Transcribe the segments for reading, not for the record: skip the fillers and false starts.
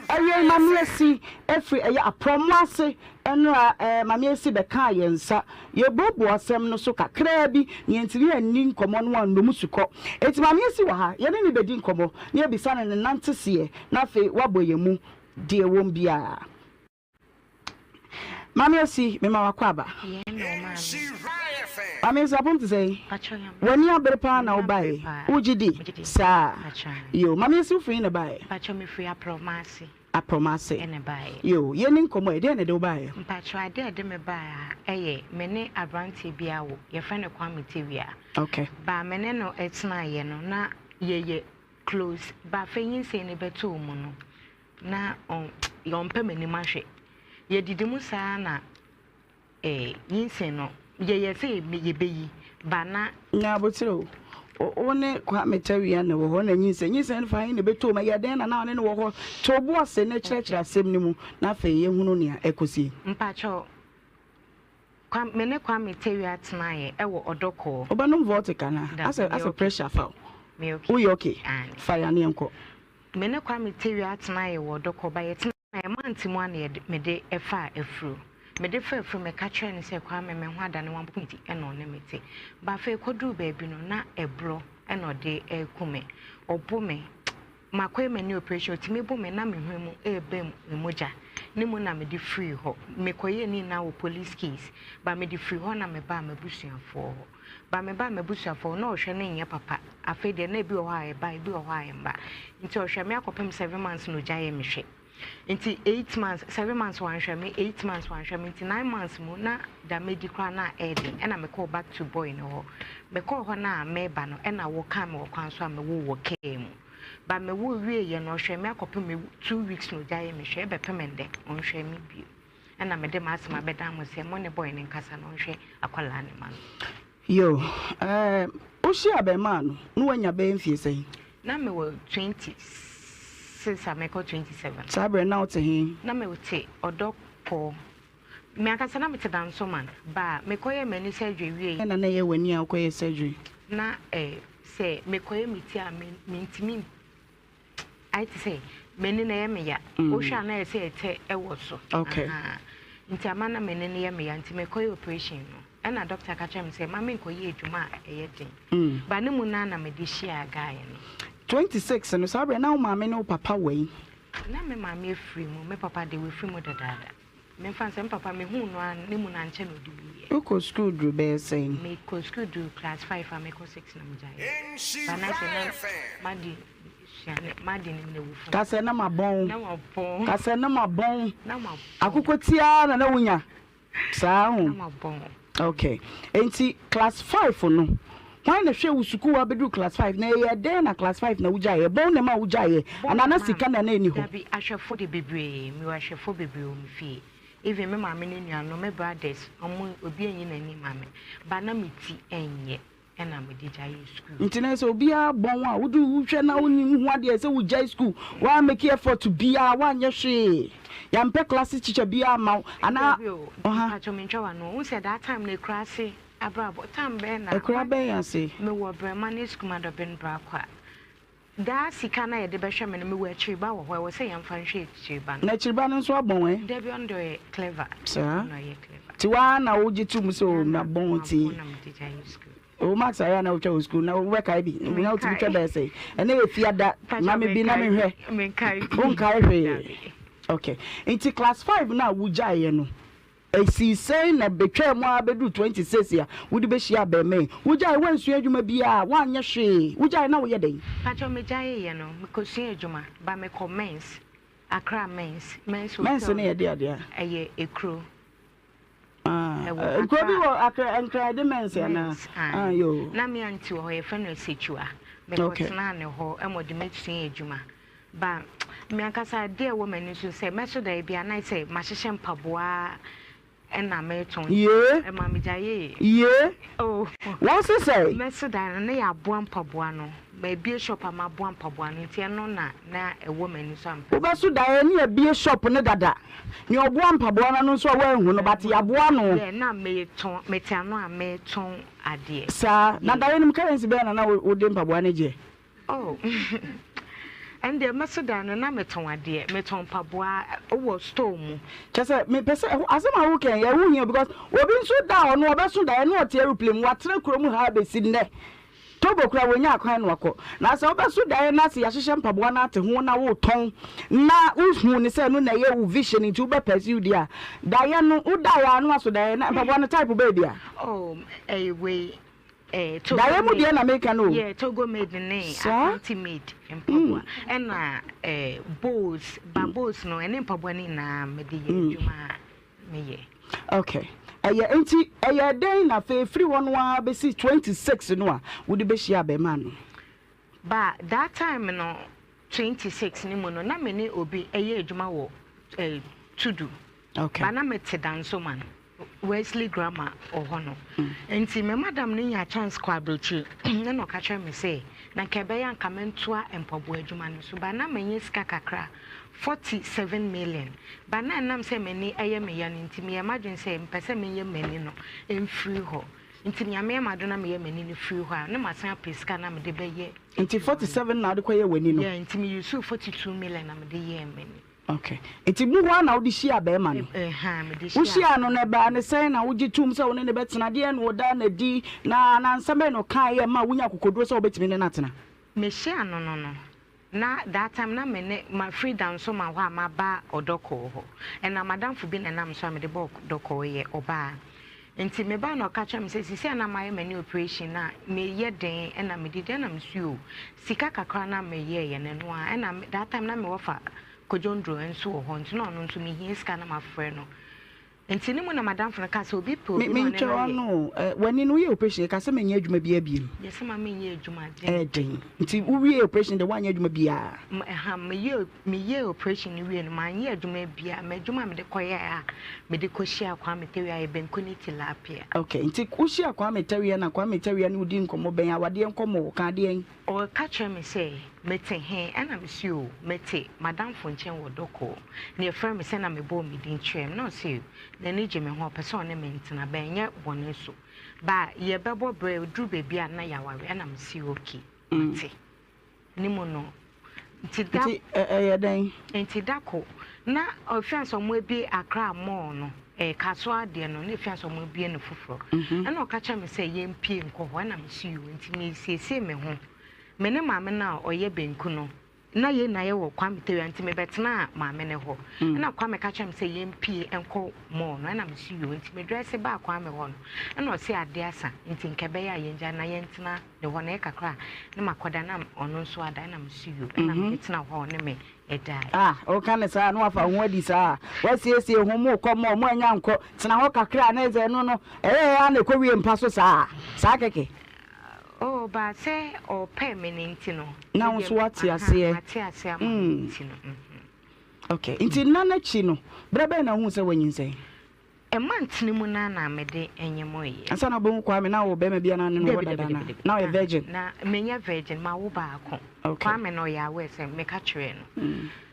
Aye mama si every aye apromase enra mama si beka yensa ye bobo asem no so kakra bi ye ntiri ani nkomo no andom suko eti mama si wa ha ye ne bedi nkomo ne bisa ne nante se na fe waboyemu de won bia mama si me ma wakwa ba ye no mama mama si apom to say woni aberpa na obae ugidi sa yo mama si free na bae pacho me free apromase ene bae yo ye ni nkomo e de ne de obae pacho ade de me bae eye me ne abranti bia wo ye fa ne kwame tewia okay ba me ne no etna ye no na ye close ba fa yin se ne beto mu no na on yompe me ni mahwe ye didimu saa na yin se no ye se me ye beyi ba na botiro one kwa metawia na wo na nyinse fa hin ne beto ma ye den na ne wo ho to bo ase na kirekira asem ni mu na fa ye hunu ne ekosi mpacho kwa mene kwa metawia tena ye wo odoko obanom vortica na as a pressure fall me okay we okay fire ne enko mene kwa metawia tena ye wo odoko ba ye tena ye mantimu ana me de efa afuru me de fa afuru me ka kire ne se kwa me ho adane wan pointi e no ne mete ba fa ekodu ba bi no na ebro e no de ekume obo me makwe me ni operation timi bo me na me hwemu ebem emoja ni mu na me de free ho me koye ni na wo police case ba me de free ho na me ba mabusuafo ba me busuafo na ohwe ne nya papa afi de na bi o ha e ba bi o ha e mba nti ohwe me akopem 7 months no jaye me hwe nti 8 months 7 months wan hwe me 8 months wan hwe me nti 9 months mu na da medical na edi na me call back to boy no ho me call ho na me ba no na wo kan me wo kwan so me wo kem ba me wo wie ye no hwe me akopem me 2 weeks no jaye me hwe be pemende on hwe me bi na me de masema be dan mo se mo ne boy ne nkasa no hwe akwala ne man yo oshi abema no wanya be mfie sei na me wo 26 ameko 27 sabre na ote hin na me wote odoko me akasa na me te dan so man ba me koye mani surgery wie na ye wani a koye surgery na se me koye miti a me ntimi I to say meni na ye me ya o hwa na ye se ete ewo so okay nti amana meni na ye me ya nti me koye operation no na doctor ka chem say ma me koye adwuma eye den ba ne mu na me de hia guy no 26 no sabre na ma me no papa wei na me ma me free mu me papa de we free mu dada me fan say papa me hu no an ne mu na nche no de bi you go school do be saying me go school do class 5 and me go 6 na me jai ba na say na madi ne wufu ka say na mabon ka say na mabon akokotia na wunya saa hu na mabon okay enti class 5 no why na hwe usuku wa bedu class 5 na ye den na class 5 na wujaye bon na ma wujaye anana sika na na eni ho dabi ahwefo de bebre mi ahwefo bebre o mi fie even me ma me ne nua no me brothers omo obi enyi na ni ma me ba na meti enye na me di jaye school ntina so obi a bon wa wudu hwe na woni hu ade se wujaye school wa make effort to be a wa anye hwe ya mpe class teacher bi ama ana aha acho me ntwa no who said that time na krase abrabo tambe na ekura ben ya se me wo brema ne school ma do ben bra kwa da sika na ye de be hwe me me wo achiriba wo ho wo se yam fan hwe achiriba na achiriba no so abon de bi ondo e clever no ye clever ti wa na wo jitu so na bon ti o max aya na wo school na wo kai bi na wo ti twa be say ene e fiada na me bi na me hwe me kai on kai hwe okay into class 5 na wujaye no esi say na betwa mu abedu 26 ya wudi be hia be me wujaye wansu adwuma bia wanye hwe wujaye na wo ye den pacho me jaye ye no me kosu adwuma ba me commence akra mens ne ye dia eye ekro ekro bi wo akra de mens na yo na me anti wo ye feno secua me kotna ne ho emode metu adwuma ba me akasa de wo mani so say meso da bia na say mahihye mpaboa na meton ye ma me jaye ye oh what say meso da na ya boa mpaboa no ba bie shop ama boa mpaboa no tie no na ewo mani so ampa wo beso da na bie shop ne dada ni oboa mpaboa no so wa hu no but ya boa no na me ton metia no a me ton ade sa na da nim currency be na wo de mpaboa ne je oh and the Macedonia na meton ade meton paboa owo store mu just me person asema wo kan ya wo hia because obi nso da ono obeso da no ote aeroplane watra krom ha be si ne tobo kura wonya akwan no akọ na se obeso da na se ya hyehyɛ mpaboa na ate ho na wo ton na uhu ne se no na ye wo vision nti wo be pursue dia da ye no uda ya no aso da na mpaboa no type be dia oh we Togo made na America no. Yeah, Togo made the name. Asante made in Papua. And bambos no, and in Papua na made juma me. Okay. Enti day na fe free one wa be 26 no would be share be man. But that time no 26 ni mo no na me ne obi juma wo to do. Okay. But na me te danso man. Wesley grammar or hono. Enti me madam ni ya chance kwa brochi. Na no ka me say na kebe ya nkamentoa empobo adwuma no so ba na menye sika kakra 47 million. Ba na nam say meni eye me ya nti me imagine say mpese menye meni no emfiri ho. Nti nyame amadona me ye meni no free ho na masan pesika na me de be ye. Nti 47 na de koye wani no. Yeah, nti me use 42 million na me de ye meni. Okay. Iti bu wa na odi shia be man. Me de shia. Wo shia no na ba ne say na wo gitum say wo ne betena de na wo da na di na nsame no kan ye ma wunya kokoduro say wo betimi ne natena. Me shia no. Na that time na me ne my freedom so ma ho ma ba odoko ho. And na madam fu bi na nam so me de bo odoko ye oba. Nti me ba no ka cha me say sisi na my many operation na me ye den na me di den na me suo. Sika kakra na me ye ne no a na that time na me wofa Kojondro and so on, no, to me, he is kind of my friend. And cinema, Madame from the castle be put. No, when you know your operation, Cassamin, you may be a beam. Yes, my mean, you might ding. Until we operation the one you may be a me operation, you and my year, you may be a major, the choir, medical share, quamiteria, bencuni tilapia. Okay, until Kushia, quamiteria, and quamiteria, who didn't come over, our dear Como, Candian. Or catch me say, mete he, and I'm sure, mete, Madame Fonchen or Doko. Near firm, send a me bo me din trim, no see. The Nijim and one person maintain a banya one so. But ye babo brave drew baby at Nayawa, and I'm see okay. Nimono. Tidako. Na offense on will be a crowd more no. A castle dear no, if you will be in a fufro. And I'll catch me say, Yen P and Co. When I'm see you, and me say me home. Mene mamma now or ye ben kuno. Na ye na ye wo kwamite anti me betena ma me ne ho na kwame ka chem say ye mp enko mo no na me see you anti me dress ba kwame ho no na o say ade asa anti nkebe ya ye nja na ye ntena ne ho na e kakra na makoda na ono nso ada na me see you na me tena ho ne me edai o kan sa no afa ho adi sa wa siesie ho mo komo mo anya nko tena ho kakra na eze no no ya na ko wie mpa so sa keke. Oh, but say or permanent, no. Now, what's your say? Okay, into Nana Chino. Brabena, who say when you say a month, Nimunana, Mede, and your moy. And son of Bonquam now, Baby, and now a virgin. Now, many a virgin, my ubako. Okay, Kwame no ya wes and make a train.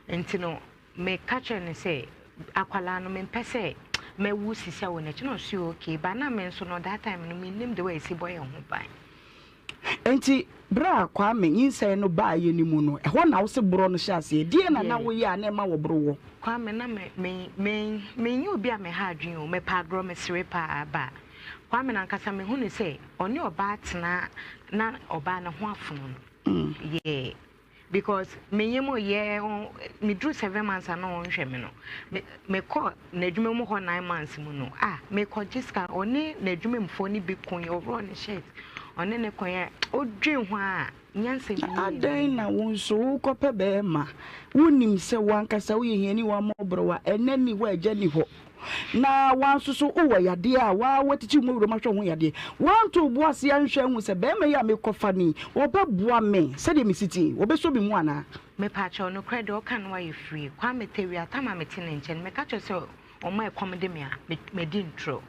And to know, make catch and say, Aqualano men per se. Me wusi sa when it no so okay, but na men so no that time no mean the way see boy on by. Enti bra Kwame yin say no ba ye ni mu no e ho na wo se bro no sha se die na wo ye na ma wo bro wo Kwame na me nyi obi a me ha adwen o me pa bro me sere pa ba Kwame na nkasa me hu ni say oni oba atena na oba na ho afono yeah because me yemo ye me drew 7 months and no hwe me no me call na adwuma mu ho 9 months mu no me call jiska oni na adwuma mfo ni bi kun yo ro ni shirt one ne koye odwen ho a nyanse bi adan na wonso kope be ma wonim se wankasa wo yehiani wa mobrowa enani wa agani ho na wansusu uwa yade a wa watiti mu wuro mahwe ho yade wanto boase anhwe hu se be me ya me kofa ni obabua me se de misiti obeso bi mu ana me pa cha no credit o kan wa ye free kwa metewi atama meti ne nchen me ka cho se o ma ekomde me a me di intro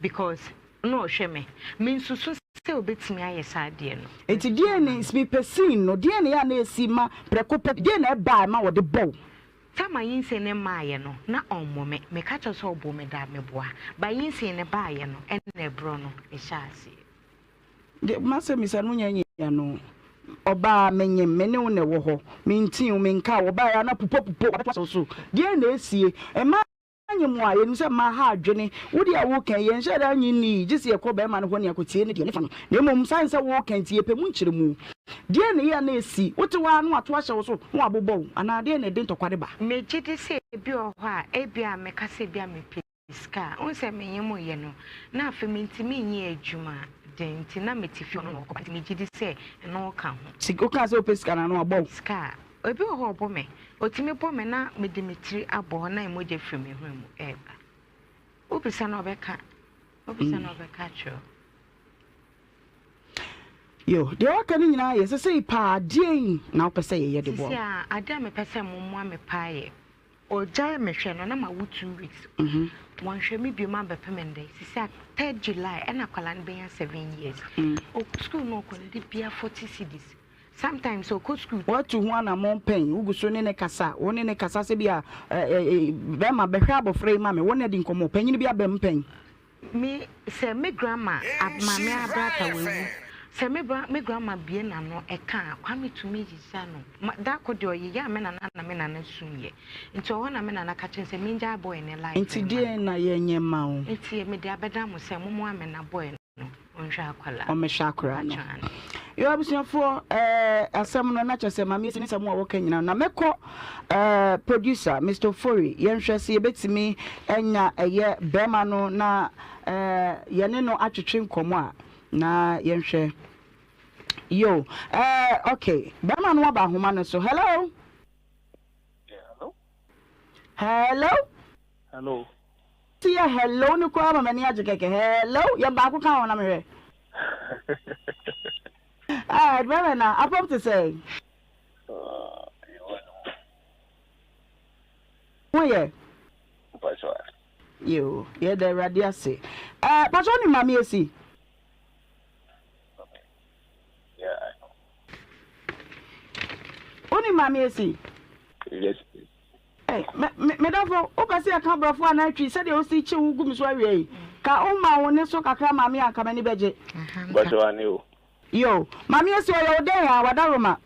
because no hwe me nsusu se obetimi ayesa de no enti de ne speak person no de ne ya na esi ma prekope de na ba ma wo de bow Tama yinse ne maaye no na onmome me ka cho so obo me da me boa ba yinse ne baaye no en na ebro no e shaase de mase misa no nya no oba menye mene wo ne wo ho mentin menka oba ya na pupo so die na esie ema anyem wa yenu se ma ha adwene wodi a wo kan yen hye da anyi ni gisi ye ko be ma no ho ne akotie ne de ne fa no na emom san se wo kan tie pe mu nkyere mu die ne ya na esi wote wa no ato ahye wo so wo abobɔ ana de na de ntokwade ba meji de se bi o ho a ebia meka se bia me ska on se menye mo ye no na afa mentimi nyi adwuma denti na metifi no ko pati meji de se no ka ho siko ka se opeska na no abɔ ska obi o ho bɔ me otimi bɔ me na me dimitri abɔ na emoje firi me hwemu eba obisa na obeka cho yo de waka ni nyina ye se sei pa dien na opese ye de bo sia ada me pese mo me paaye oja me hwe no na ma wo 2 weeks one hwe me bi ma be pemende sia 3 July and akwala no be 7 years o school no ko de bia 40 cedis sometimes so go school what to one among pen ugu so ne kasa woni ne kasa se bia be ma be hwe abofre ma me woni de nkomo panyin bia be mpen me say me grandma abmame abrata wewu se me grandma bie na no eka kwame tumi jisa no da ko de oye ya me na me na sunye nti o na me na ka chen se minja boy ne life nti die na ye nyema o nti me de abeda mo se mo ame na boy no onhwa akwala o me shakra no yo abusiafo asem no na chese ma mi se mo wo ka nyina na meko producer Mr. Fori yenhwe se yebetimi enya eye bema no na yene no atwetwe nkomo a na yenhwe yo okay bema no ba homa no so hello hello tia hello ni kwa mama ni ajekeke hello ya ba ko kan wona mehwe bema na apop to say Oye Pastor yo ye the radiase pastor ni mama esi yeah Oni mama esi yes me dafo o pese ya kan brofo na atwi se de o si chi wugu mi so awie ka o ma wo ne so kakra mama ya kama ni beje Pastor ani o yo mama esi o yo den ya wadaroma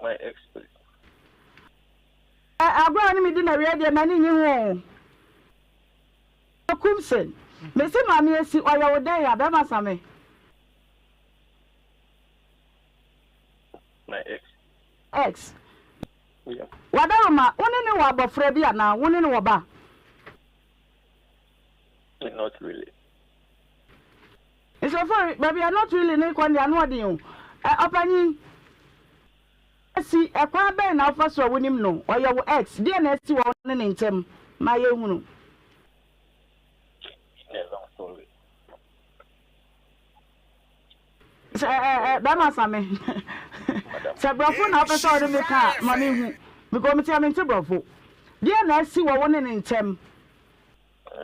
my ex agwa ni mi di na wie de na ni nyi ho Kumsen me se mama esi o yo den ya be masame my ex yeah wadaroma woni ne wa bofra bi ana woni ne wo ba not really it's so far baby are not really ne kwani anu odin o opanyi esi ekwa be na ofa so wonim no oye wo ex die na esi wo ne ntem ma ye hunu long story Bama same se brofo na ofa so me ka ma me hu because me tia me ntem brofo die na esi wo ne ntem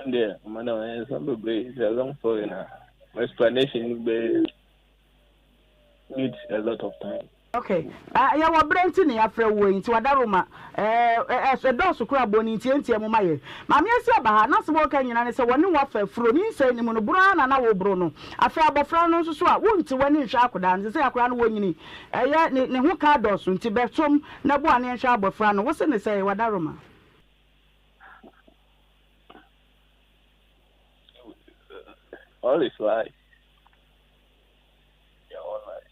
and madam some be it's a long story now my explanation needs a lot of time okay ya wa brenti ne ya fra wo nti wadaroma so do so kura boni nti entie mo maye ma me esi oba ha na so wo ka nyina ne se woni wa fa furo ni nse ni mo no bura na wo bro no afa abofra no so a wo nti wani nhwa akoda nti se akora no wonyini ya ne ho ka do so nti betom na bo ane nhwa abofra no wo se ne se wadaroma all is life. Yeah, all life.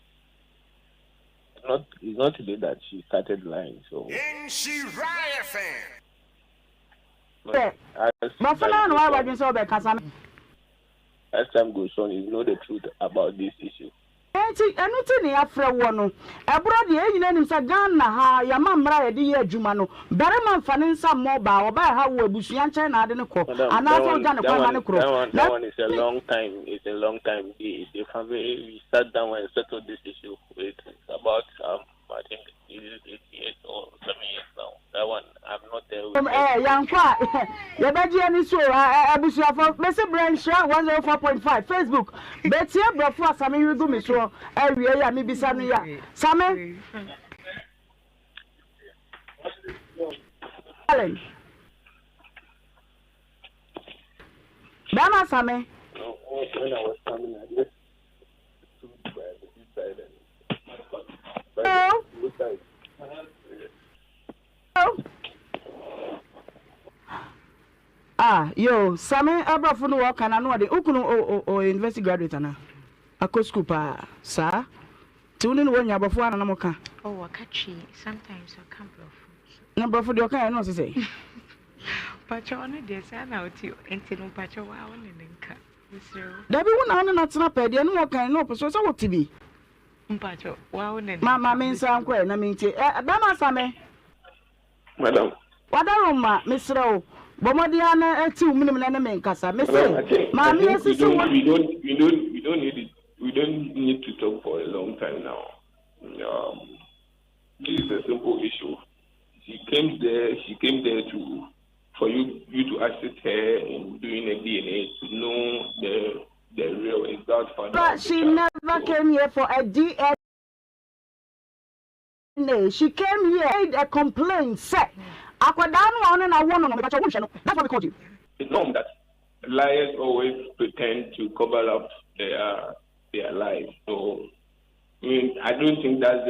It's not today that she started lying. So. In she riot fan. But for now, why would you say that? As time goes on, you know the truth about this issue. Enti enuti ne afra wo no ebro de enyina nim sa Ghana ha ya mamra ye de ye adwuma no bere man fa ne nsa mo ba oba ha wo abusua nchen na ade ne ko ana so Ghana kwa ma ne kro that one is a long time. It's a long time. The family we sat down and settled this issue. It's about I think it's 8 years or 7 years now. That one I'm not there with yankwa ye beji ani so abusua for message branch 104.5 Facebook betie brofo asame wigu mi so awie ya mi bisa no ya same Allen Bama same know, when I was coming, I just stood by the seaside and yo, Sammy Abrafo no work and I know the Ukunu or university graduate na. Ako school pa, sir. Tuning when you before and Namoka. Oh, Wakachi, sometimes I can't bluff. Number for the okay, I know to say. Patrona, dear son, out to you, and Tino Pacho, wow, and then There be one not snap at the no kind of so what to be. Pacho, wow, and Mamma means some quail, I mean, Bama Sammy. Madam. What a room, Miss Rowe. Bomadiana 2 minimum enemy Casa. Miss Mammy, we don't need to talk for a long time now. This is a simple issue. She came there for you to assist her in doing a DNA to know the real exact father. But she never came here for a DNA. She came here made a complaint, said, that's what we called you. It's known that liars always pretend to cover up their lives. So I mean, I don't think that's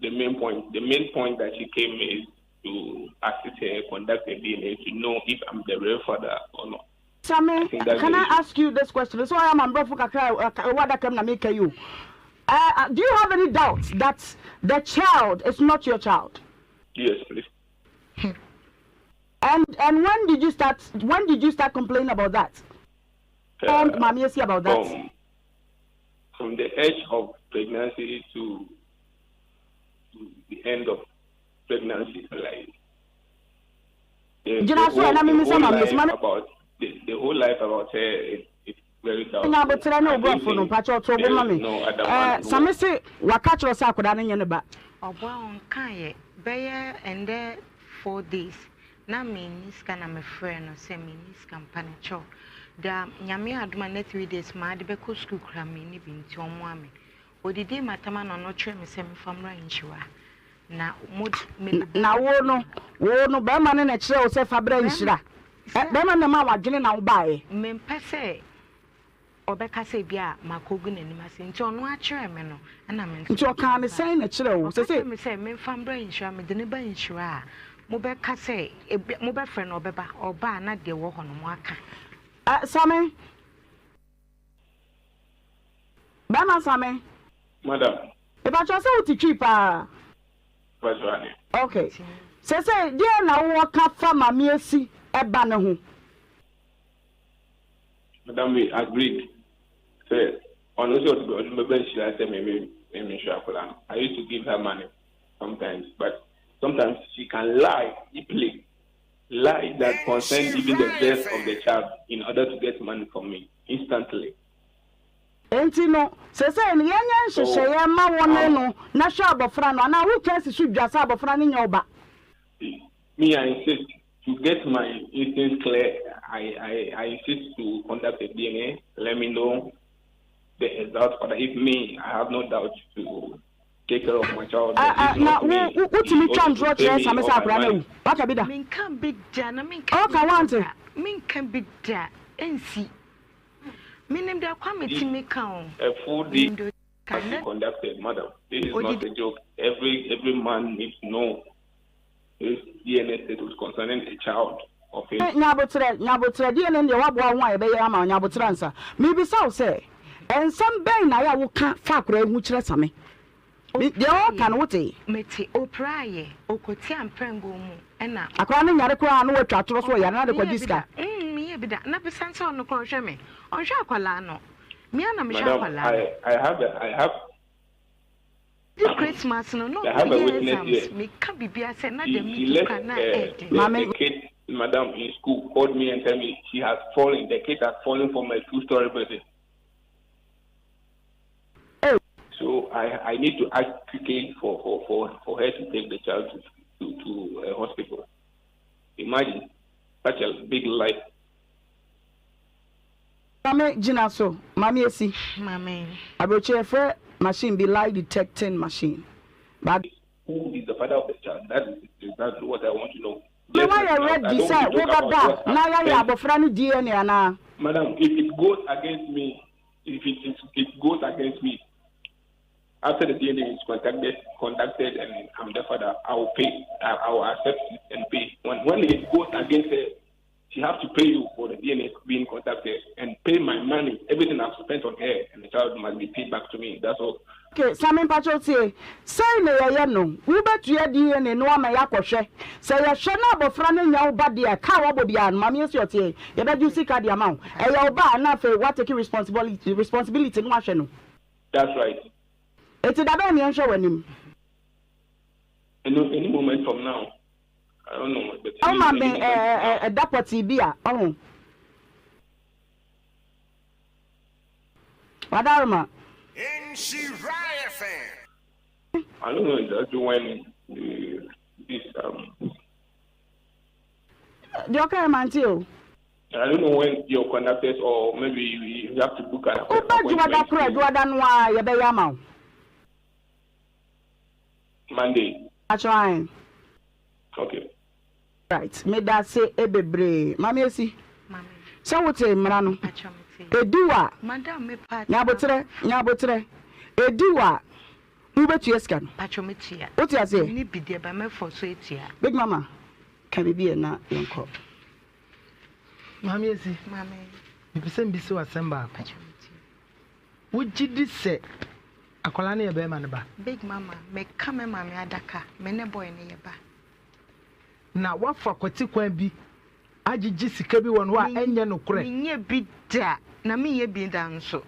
the main point. The main point that she came is to assist her conduct a DNA to know if I'm the real father or not. Sammy, can I ask you this question? This is why I'm brother what I can make you. Do you have any doubts that the child is not your child? Yes, please. And when did you start complaining about that? And Mami say about that. From the edge of pregnancy to the end of pregnancy, like the whole life about her is very tough. No, but I know about for no patch or trouble, Mammy. Some say, what catch your sack without any about. Oh, well, Kaya, Bayer and there 4 days. Na means can I'm a friend or semi niscan panacho. Da Yami had my 3 days, my debeko school cramming in Tomwami. Or the day my taman or not trim semi from Ranchua. Now, no, Berman and a chair, say Fabrenchra. Berman the man was getting out by. Men passe. Or Becca say, Bia, Macogun and Massin, John Watchermeno, and I'm in your kind of saying a chill. Say, men from Branchra, me the Branchra. Mobeka say, a mobile friend or beba or bar, not the walk on Waka. Sammy? Bama Sammy? Madam. If I just say to keep okay. Say, dear, now walk up from my mercy at Banahu. Madam, we agreed. Say, on the bench, I said, maybe I used to give her money sometimes, but sometimes she can lie deeply, lie that concerns even the death of the child in order to get money from me instantly. No, say, ma no, na shabo frano, na who cares if you just have a friend in your back? Me, I insist to get my instincts clear. I insist to conduct a DNA. Let me know the exact father. If me, I have no doubt to take care of my child. Now, what do you try to draw to some Sabrano? What can be done? Min can be done. I mean, Min can be done. And see. Meaning there come to me count. A full day has been conducted, madam. This is not a joke. Every man needs to know his DNA status concerning a child of his. Nabotre, DNA, the Wabwa, why they are my Nabotransa. Maybe so say. And some bay now will can't fuck which lets me. They all can what they Meti o praye, o kotiam prengo, and now. A crown at a crown, what to us for another disca. Me be that, not be sent on the cross me. On Shakwalano. Me and I have this Christmas, no, I have a witness here. Me can't be I said, not the kid, madam, in school called me and told me she has fallen. The kid has fallen from a 2-story building. So I need to ask quickly for her to take the child to a hospital. Imagine such a big life. Mame Jinaso, Mami Esi. Mame. I will check for machine be lie detecting machine. But who is the father of the child? That is exactly what I want to know. Me why you ready say we baba na ya abofra no DNA ana. Madam, if it goes against me, if it goes against me, after the DNA is conducted, and I'm the father, I will pay. I will accept it and pay. When it goes against her, she has to pay you for the DNA being conducted and pay my money, everything I've spent on her, and the child must be paid back to me. That's all. Okay, Simon Patrol say na ya no. We betu ya DNA no ama ya kwhwe. Say ya hwe na abofra no nya oba de ka wabo bia no mame esi otie. Ya beju sika de amount. E ya oba na fe what take responsibility no ahwe no. That's right. Eti da ba mi enhwe wanim. Any moment from now. I don't know. Oh ma be deputy bia. Oh. Wadarma. Shiraya fan. I don't know that's when this the okay man too. I don't know when your conductors or maybe you have to book an appointment. Monday. That's right. Okay. Right. Me that say ebebre. Mami esi. Mami. So what say mrano? Eduwa. Madam me pat. Nyabotre. Eduwa. Ubetu eskan. Pachometia. What you say? Ni bidie ba me for so etia. Big mama. Can be na yonko. Mami esi. Mami. Bipese mbisi wasemba. Pachometia. Wujidi se akola na yebe man ba. Big mama, me kame mami adaka. Me ne boy ne yeba. Na wafa kwati kwan bi agigi sika bi won wa enye no kure. Minye bi da. Na me ye bi da nso.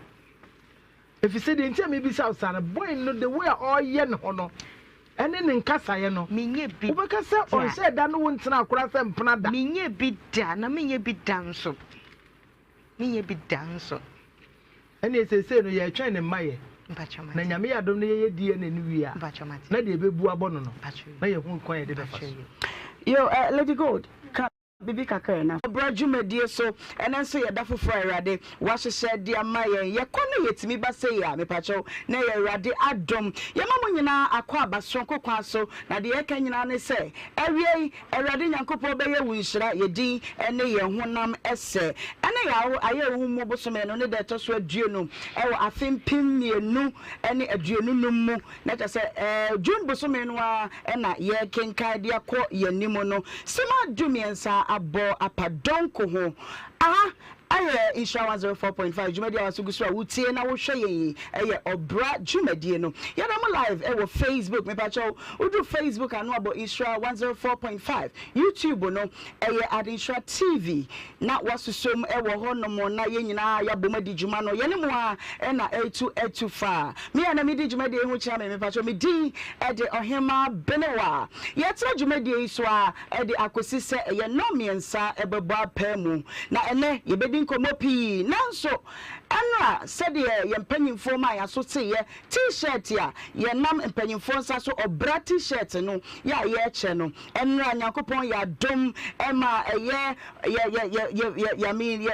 Efise de ntia me bi sa usana boy no the way all ye no no. Ene ne nkasa ye no. Minye bi. Ubeka se on se da no wontina akora se mpena da. Minye bi da na minye bi da nso. Minye bi da nso. Ene esese no ye twen ne maye. Mpachomati. Na nyame yadom ne ye die ne ni wi a. Mpachomati. Na de bebu abono no. Mpachomati. Na ye hu kwan ye de befa. Yo, Lady Gold. Bibi kakra na brajumedie so ene so ye da fofo awrade wa hyehyɛ de amaye ye kɔne yetimi ba sei ya me pacho na ye awrade adom ye mamu nyina akɔ abaso kokwa so na de ye ka nyina ne sɛ awie awrade nyankopɔ be ye wunhyira ye din ene ye honam ese ene ya aye hu mu bosome no ne de to so adue no ɛwɔ afempim mienu ene aduenu no mu na ta sɛ June bosome no a ɛna ye kenkan de akɔ ye nimo no sema dumiensa abo apadonko ho aye Insha 104.5 jumadi awasugusu a wutie na wo hwe ye eye obra jumadi no ya na mo live e Facebook me pacho udu Facebook anu abo Insha 104.5 YouTube no eye Insha TV na wasusom e wo ho no mo na ye nyina ya bomadi juma no ye ne mo a e na etu fa me na me di jumadi hu chia me pacho me di e de ohema benewa ye tra jumadi so a e de akosi se ye no miensa e bebo apemu na ene ye bedi komopi nanso anra said ye mpanyimfo ma ya so te ye t-shirt ya ye nam mpanyimfo nsa so obra t-shirt no ya ye eche no enra nyakopon ya dom ema ye mean ye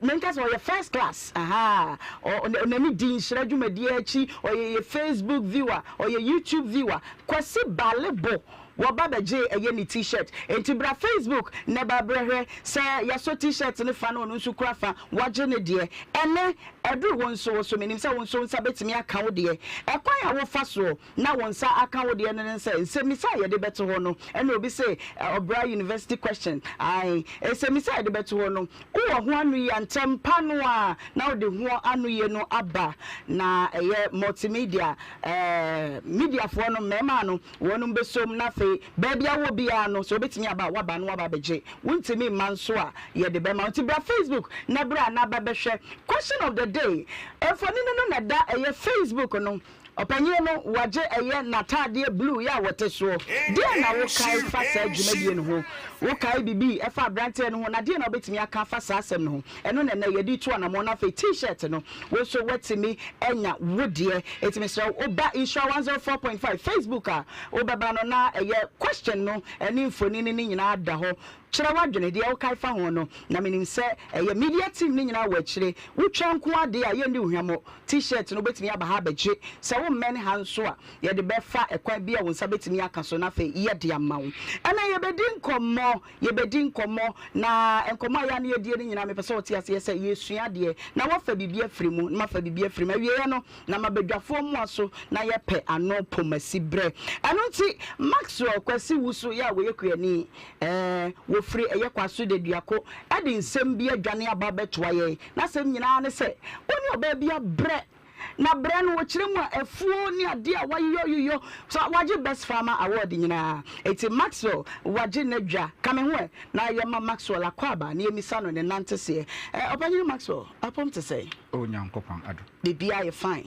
menka so ye first class onani din hira dwumadi achi or ye Facebook viewer or ye YouTube viewer kwasi balebo wababeje eye ni t-shirt enti bra Facebook ne ba brehwe se yaso t-shirt ne fa no nsu kura fa waje ne de ene edu wonso so menim se wonso nsa betimi aka wo de ekwan ya wo fa so na wonsa aka wo de ne nse misa ye de beto ho no ene obi se Obra University question ai se misa ye de beto ho no wo ho anu ye antempa no a na wo de ho anu ye no aba na eye multimedia media fo no mema no wonum besom na baby I will be no so betimi aba waba no waba beje wuntimi manso a ye de be ma nti bra Facebook na bra na ba behwe question of the day efoni no na da eye Facebook no opanye no waje eye natade blue ya wote so de na wo kai fa sa dwumadie no ho wo kai bibi e fa brante no ho na de na obetimi aka fa sa asem no ho eno na ye di to na mo na fa t-shirt no wo so wetimi enya wodie etimi so oba Insha 104.5 Facebook a obaba no na eye question no eni mfoni ni nyina da ho kyerɛ wadwene deɛ wokae fa ho no na menim sɛ ɛyɛ media team ne nyinaa wɔ akyire wotwa nko ade a yɛndi ohwamo t-shirt no wobɛtumi aba ha bɛgye sɛ wo mmɛ ne ha nso a yɛde bɛfa ɛkwan bi a wo nsa bɛtumi aka so na afei yɛde ama wo ɛna yɛbɛdi nkɔmmɔ na nkɔmmɔ a yɛa ne yɛdie no nyinaa mepɛ sɛ wote aseɛ sɛ yɛsua deɛ na wafa biribi afiri mu na mafa biribi afiri mu awieɛ no na mabadwafoɔ mu aso na yɛpɛ ano pomasi berɛ ɛno nti Maxwell kwasi wu so yɛ a wɔyɛ kuani wofiri ɛyɛ kwaso de duako ɛde nsɛm bi adwane aba bɛtoa yɛ na sɛm nyinaa ne sɛ oni ɔbaa bi abrɛ na brɛ no wɔkyerɛ mu a ɛfuo ne ade a wayɔyɔyɔ so wagye best farmer award nyinaa eti Maxwell wagye n'adwa kame ho na yɛma Maxwell akɔ aba na yɛmisa no ne nante seɛ ɔbɛnyɛ Maxwell apɔm te sɛ o nyankopɔn ado bibia yɛ fine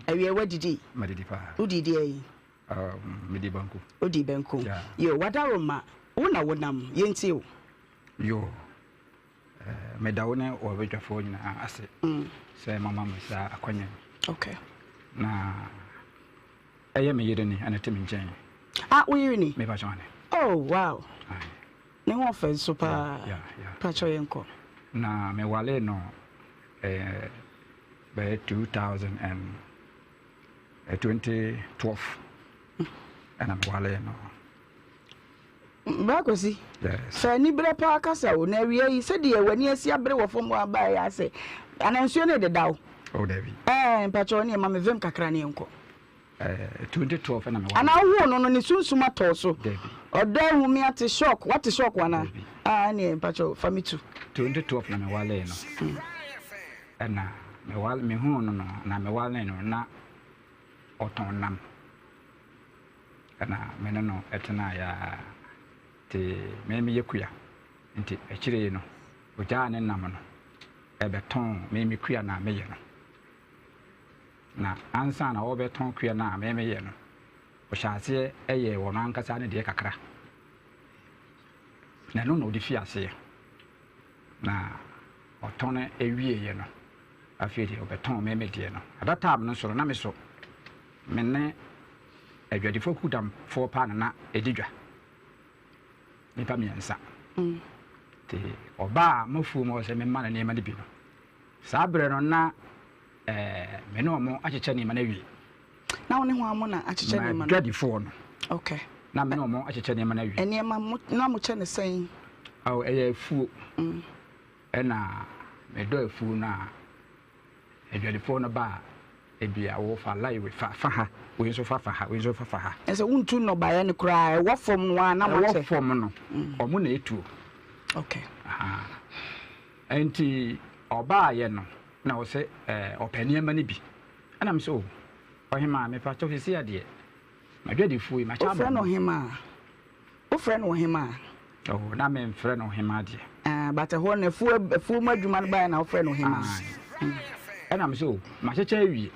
awie wadidi madidi pa udidi ayi medi banku odi banku yo wadaroma wonam yɛntie o yo medawo ne ɔbɛdwafoɔ nyinaa ase sɛ mama me saa akwanya okay na ɛyɛ me yere ni ana temi nkyɛn wo yere ni me ba chwane oh wow ne ho fa so pa pa cho yenko na me wale no by 2012 and I'm wale no Bakosi. Yes. Fa ni bre pa kasa o na wie yi se de wani asi abre wo fom aba ya se. Anansuo ne de dawo. Oh David. Mpacho ne ma mevem kakra ne enko. 2012 na me wale. Ana wo no ne sunsuma to so. David. Oda hu mi ate shock. What is shock wana? Ne mpacho fa mi tu. 2012 na me wale no. Ana me wale me hu no na me wale no na oton nam. Ana me no etena ya te me yekuya nti akire no oja ne nam no ebeton me kuya na me ye no na ansa na wo beton kuya na me ye no o hyase eye wo no ankasa ne de kakra na no de fiase na oton ewie ye no afie de obeton me de no at time no so na me so me ne adwadifo kudam 4 pa na edidwa nipa miensa te oba mofu mo se me mana ne ma de bi no sabre no na me no mo acheche ne ma na wi na woni ho amo na acheche ne ma na adwadifo no okay na me no mo acheche ne ma na wi ene ma na mo che ne sen aw fu ena me do fu na adwadifo no ba ebia wo fa live fa ha we so fa ha ese wuntu no ba ya ne kura wo fom no na mo che wo fom no omo na etu okay enti oba ye no na wo se opani ama ne bi ana me so ohima me pa cho fisi ade madwadi fu ma cha ba no hima o frɛ no hima oh na me frɛ no hima ade but ho na fu ma adwuma no ba na wo frɛ no hima ana me so ma checha awie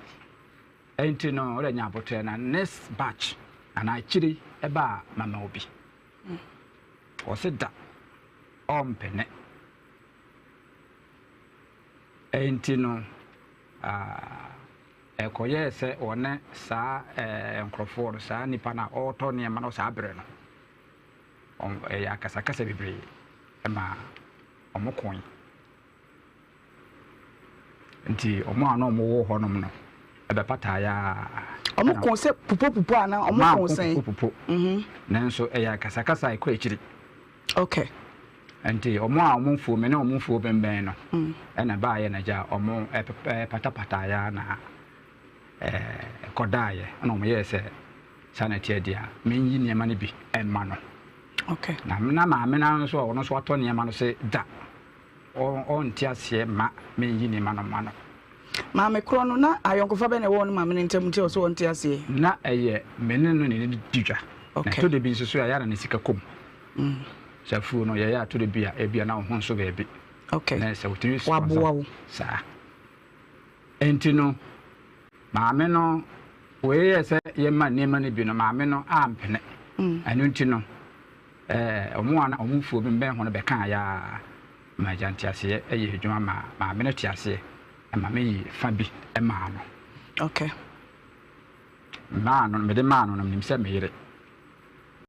enti no ore nya abotre na next batch ana chiri eba mama obi o se da ompene enti no ekoye se one sa enkrofo sa nipa na oto ne ma no sa abre no ya kasa bibre ema omokon enti omo ana omo wo honom no ebe pata ya omo kon se pupo ana omo kon se nanso ya kasa ekọ echiri okay enti omo a omo fu me na omo fu bemben no na ba ye na ja omo pata ya na kodaye na omo ye se sanity dia menyi niema ne bi emma no okay na ma me na so ono so ato niema no se da on ti ase ma menyi niema no ma no ma me kro no na ayonkofa be na wo no ma me ntam ti o so on ti ase na eye mene no ne didwa okay to de bi so ya na ne sika kom safu no ya to de bi a ebia na ho so be bi okay na se wotiri so waboa sa enti no ma me no we ye se ye ma niema ne bi no ma me no ampene anu nti no omo ana omo fu bi mben ho no be kan ya ma janti ase eye adwuma ma me no ti ase ma me fa bi e ma no okay ma no me de ma no nim se me yire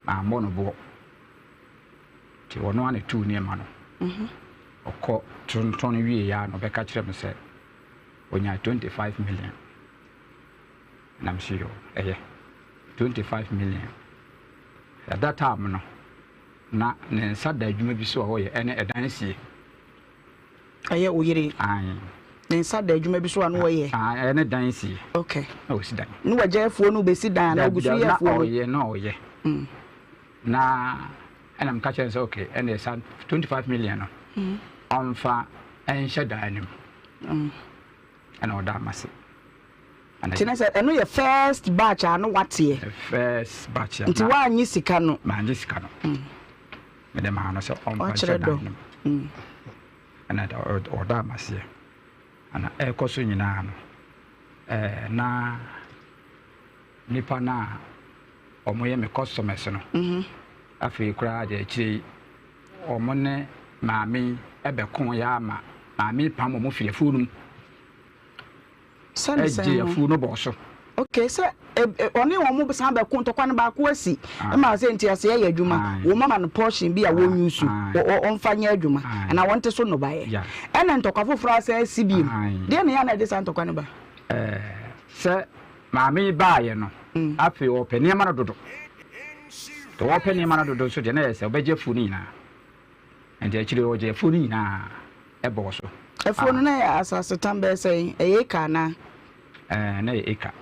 ma mo no bo ti wono ane tu ne ma no okọ tonton wie ya no be ka kire me say onya 25 million na me yo 25 million at that time no na ne nsa da adwuma bi so ho ye ene edan sie aye oyire an ne nsa da adwuma bi so anu ye ene dan sie okay na o si dan no wajefuo no be si dan na ogusu ye fuo no ye no ye na ena me ka kire say okay ene 25 million no onfa enhye dan nim ana oda mase Tina said, I know your first batch, I know what's here. First batch. Until one you see cano. Man, this cano. Madam Hannah, so on and I order Massia. And I question na nipa na omoye me customers no. Afi kura de chi omone maami ebekon ya ma maami pam mo fie funum. No bosso. Okay, sir. Only one more person be kun to kwan ba ko asi. E ma say ntia say ya adwuma. Wo mama no portion bi a wo nyusu. O onfanya adwuma. And I want to so no bae. E na ntokwa foforo say sibi. De na ya na de san tokwa no ba. Sir, maami bae no. Afi o peni ma no dodo. To o peni ma no dodo so de na say obeje funi na. And de chire o je funi na e bosso. Efo no na asase tambe say e ka na na eka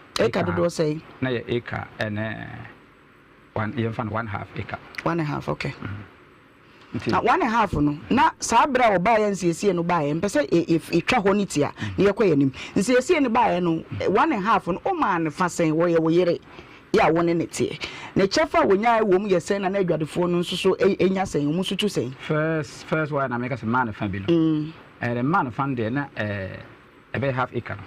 do say na eka ene one year fan 1/2 acre 1/2 okay na 1/2 no na sabra oba ya nsiesie no ba ya mpese etwa ho nitia na ye kwayanim nsiesie no ba ya no 1/2 no o ma ne fa sen wo ye wo yere ya wone ne tie na chefa wonya wo mu ye sen na adwadefo no nso so enya sen mu so tu sen first one na make us man fa bi no the man fan there na about 1/2 acre.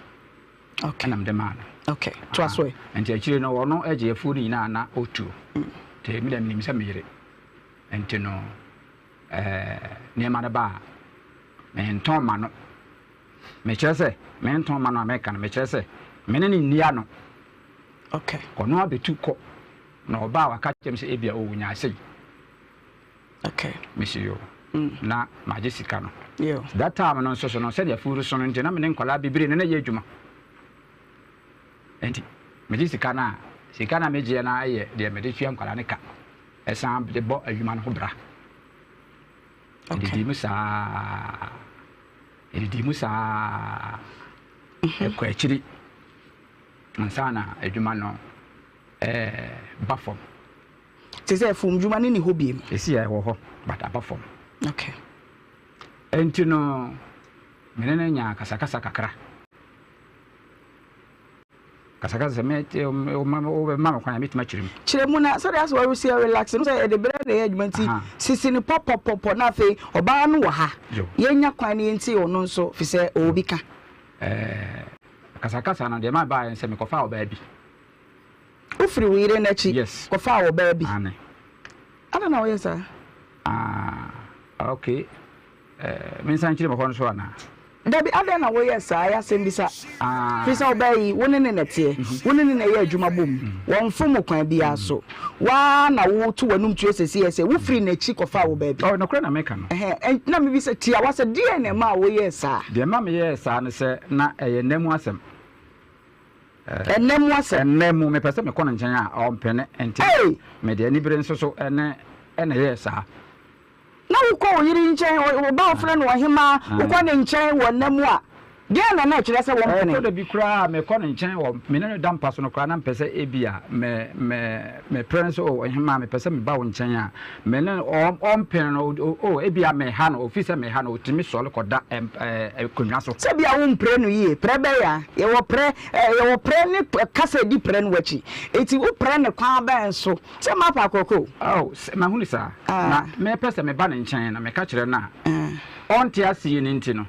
Okay. And I'm the man. Okay. Trust way. And the children no no eje food na otu. Te mi dem nim se mere. And no near man ba. Me nton ma no. Me chese, me nton ma no American me chese. Me ne ni no. Okay. Kono abetu ko. Na oba wa ka chem se ebia o nya sei. Okay. Me see you. Na majesika no. Yeah. That time no so no said ya furu so no ntina me ne nkwala bibire ne ye adwuma. Enti majesika na sika na meje na aye de me de twia nkwala ne ka. Esan de bo adwuma no ho bra. Okay. Di musa. E ko akiri. Ansana adwuma no bafom. Te say fum dwuma ne ni hobie. Esi ya wo ho but abafom. Okay. Enti no menene nya kasakasa kakra. Kasakasa mete o mama kwa mitima chirim. Chiremu na so that's why we see relax. No say the bread the adwumanti sisi ni pop na fe oba no wo ha. Yenya kwan ne enti ono nso fi se obi ka. Kasakasa na de ma ba en se me kofa oba bi. Ofri wire na chi kofa oba bi. Ane. Ada na wo yesa. Okay. Me san chire mo so ana. Dabi ada na wo yesa ya sembisa. Fisa obai woni ne nete. Woni ne ye adwuma bom. Won fom kwan bia so. Wa na wo to wanum tu esesi ese wo free na chi kofa wo ba bi. Oh no kra na meka no. Na me bi se tia wa se de na ma wo yesa. De ma me yesa ne se na eye nemu asem. Enemu asem. Enemu me pese me kono nchen a o mpene enti. Me de ani bere nso so ene yesa. Na uko yiri nchen wo ba ofre no hima uko ne nchen wo namu a de na kire se wo mpene ko de bi kura me ko ne nchen wo me ne dam paso no kura na mpese ebia me parents o hima me pese me ba wo nchen a me ne o mpene no ebia me ha no office me ha no otimi so le koda konwa so se bia wo mpre no yie pre be ya ye wo pre ne kasa di pre no wachi eti wo pre ne kwa ba enso se ma pa kokoko ma huni sa na me pese me ba ne nchen na me ka kire na onti asiye ni ntino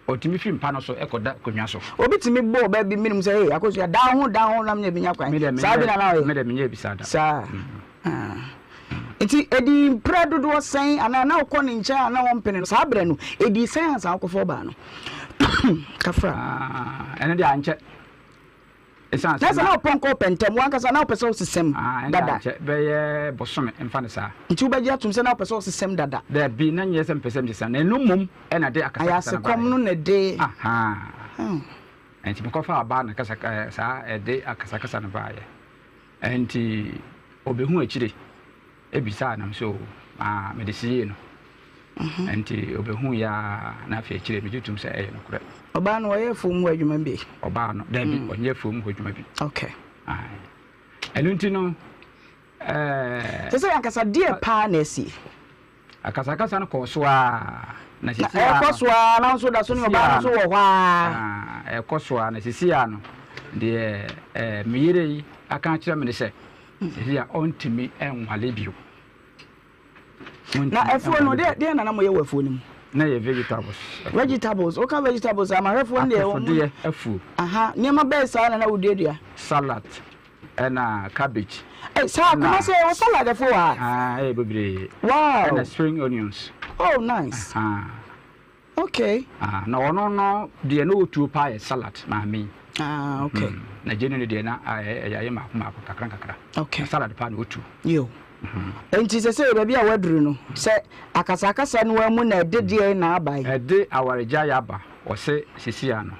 otimi fi mpa no so ekoda konwa so obi timi bo ba bi minimum say akoso ya down ho na me binya kwan sa bi na na me de me bi sada sa enti edi predo do sen ana na ukọ ni ncha na won pene sa bre no edi sen ansa akofo ba no kafra ene de anche That's now ponko pentem one kasa now person system dada. Be bosome emfa ne sa. Nti wo begia tum se now person system dada. There be na nyɛ sɛ mpɛsɛm disa na enum mom ɛna de akasa. Ayase kom no na de. Aha. Enti me kɔfa aba na kasa saa ɛde akasa na ba yɛ. Enti obehu akyire ebisa na so me de sie no. Enti obehu ya na afia akyire me tutum sɛ ɛyɛ no korɛ. Oba no ye fom ho adwuma bi. Oba no da bi onye fom ho adwuma bi. Okay. Ai. Elunti no sɛ akasa die pa na si. Akasa no kɔ so a na sisi a. Kɔ so a na so da so no oba no so wɔ hɔ a. Kɔ so a na sisi a no de meyere yi aka kyerɛ me ne sɛ sisi a ontimi enwale bio. Na efuo no de na mo ye wɔ efuo nim. Na ye vegetables. Okay, vegetables. I'm a refund there. Afu. Aha. Niema be salad na udedua. Salad. And cabbage. Eh, sir, come say o salad for what? Ah, bebre. Wow. And spring onions. Oh, nice. Okay. No. The no two pie salad, mami. Okay. Na generally de na I ma kakra. Okay. Salad pan o two. Yo. Enti se baby a waduru no se akasa no amu na edede na abai ede awareja ya ba o se sisia no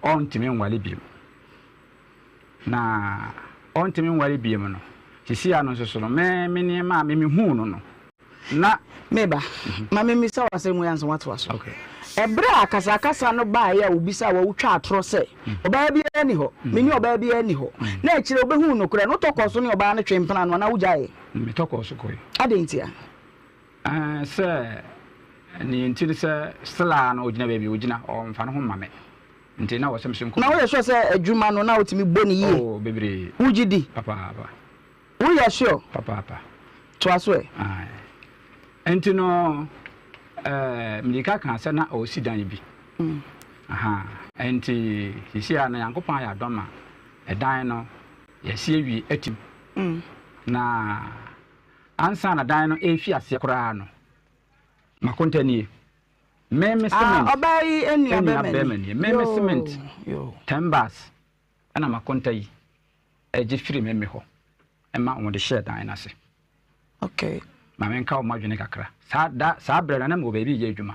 ontimi nwale biem na ontimi nwale biem no sisia no so no me ne ma me hu no na meba ma me mi sa wase mu yanso wato aso okay ebre akasa no ba ya obisa wa wutwa atro se oba bia ani ho meni oba bia ani ho na akire obehu no kura no tokọ so ne oba na twempana no na wujae me tokọ so koi adentia se ni ntiri se stela no ogina baby ogina o mfa no ho mame nti na wo semse nko na wo ye sure se adwuma no na otimi boni yi oh bebre wugidi papa wo ye sure papa to aso e enti no mlika kan sɛ na o sidan bi enti hisia na yankopɔn ya dɔma ɛdan no yɛsi awie atim na ansa na dan no efi ase koraa no makontanie meme cement obai eni abemani meme cement 10 bars ana makontai eji firi meme ho ema wo de share dan na se okay mame nka o madwene kakra saa brɛ na mo baby ye adwuma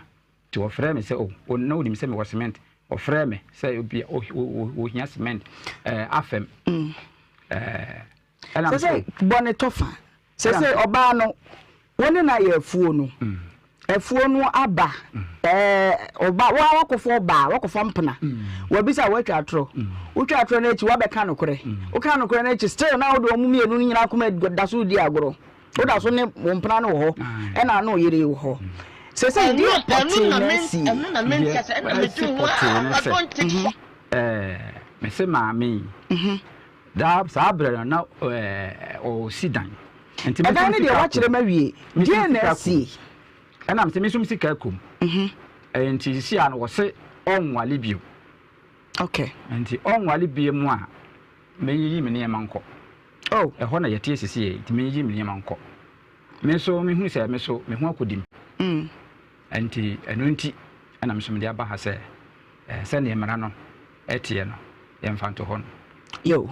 ti wo frɛ me sɛ o na wo dim sɛ me wo cement o frɛ me sɛ obi o hia cement afem ela sɛ bone tofa sɛ oba no woni na ye afuo no afuo no aba oba wa wakofo mpena wa bisa wa twa atro wo twa atro na echi wa beka no kore wo ka no kore na echi still na wo do omumienu nyina akoma daso di agoro wo da so ne wo mpena no ho e na na oyere wo ho se di pati na si na men kasa e na metu wa me se maami da sabre na o sidan enti me ne de wa kire mawie di na si and I'm saying, Mr. Kum. And she and was say on Walibio. Okay. And the on Walibio moi. May you mean a manco. Oh, a honor your tears to me, Jimmy Manco. Me so me who said me so me who could him. And tea and unti, and I'm some diaba has said, send him Marano, Etienne, Infanto Hon. Yo.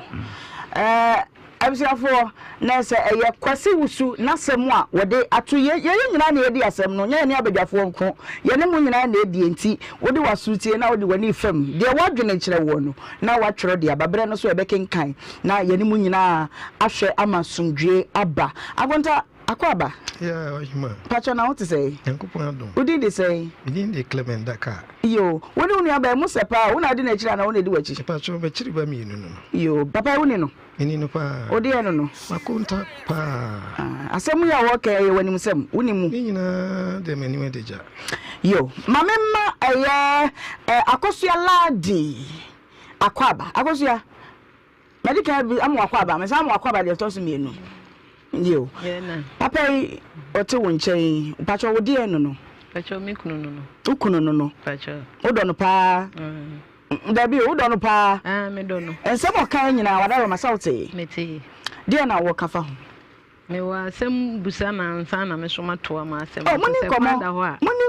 Abisafo na se eye kwase wusu na semu a wode ato ye nyina na edi asem no nya ne abadwafo nko ye ne mu nyina na edi enti wode wasutie na wode wani fam de wadwene kire wo no na watwero de ababre no so ebekenkan na ye ne mu nyina ahwe amasundwe aba agonta akwaba yeah ohima pacho na what say yankopon adom udi de say bidin de Clement Dakar yo wode unu aba mu sepa wona de na kire na wona edi wachi pacho be kire ba mi no yo papa woni no eni no pa odi eno no makonta pa asemu ya woke ye wanim sem wonimu nyina de mani we deja yo mamemma eye akosua ladi akwaba medical bi amu akwaba me samu akwaba de tosu mienu yo papa ote wo nchen pacho wodi eno no pacho mi kunu no ukunu no pacho odo no pa Dabi udo no pa me do no ensemo kan nyina wadaro masauti meti dia na wo kafa ho me wa sem busa na nsa na me so mato ma sem muni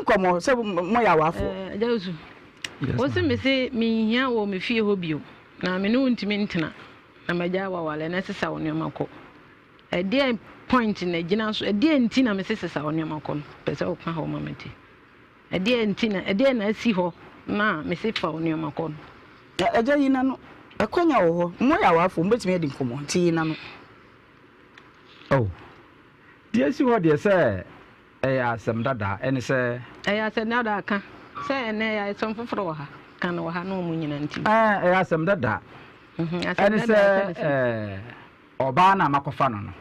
nkomo se mo ya wafo jausu Wose me say me hia wo me fie ho bio. Na me no ntimi ntena. Na magya wa wale na sesa wo nneoma kɔ. E dey point na gina so e dey nti na me sesa wo nneoma kɔ. Pese wo ka ho mameti. E dey nti na e dey na asi ho na me se fa wo nneoma kɔ. Eja yina no akonya wo ho mo ya wafo mbetimi edi nkomo nti yina no. Oh. Deɛ si hɔ deɛ sɛ ɛyɛ asɛm dada ɛne sɛ ɛyɛ asɛm dada ka sɛ ɛnɛ yɛ asɛm foforɔ wɔ ha ka no wɔ ha no mu nyina nti ɛyɛ asɛm dada ɛne sɛ ɔbaa na makɔfa no no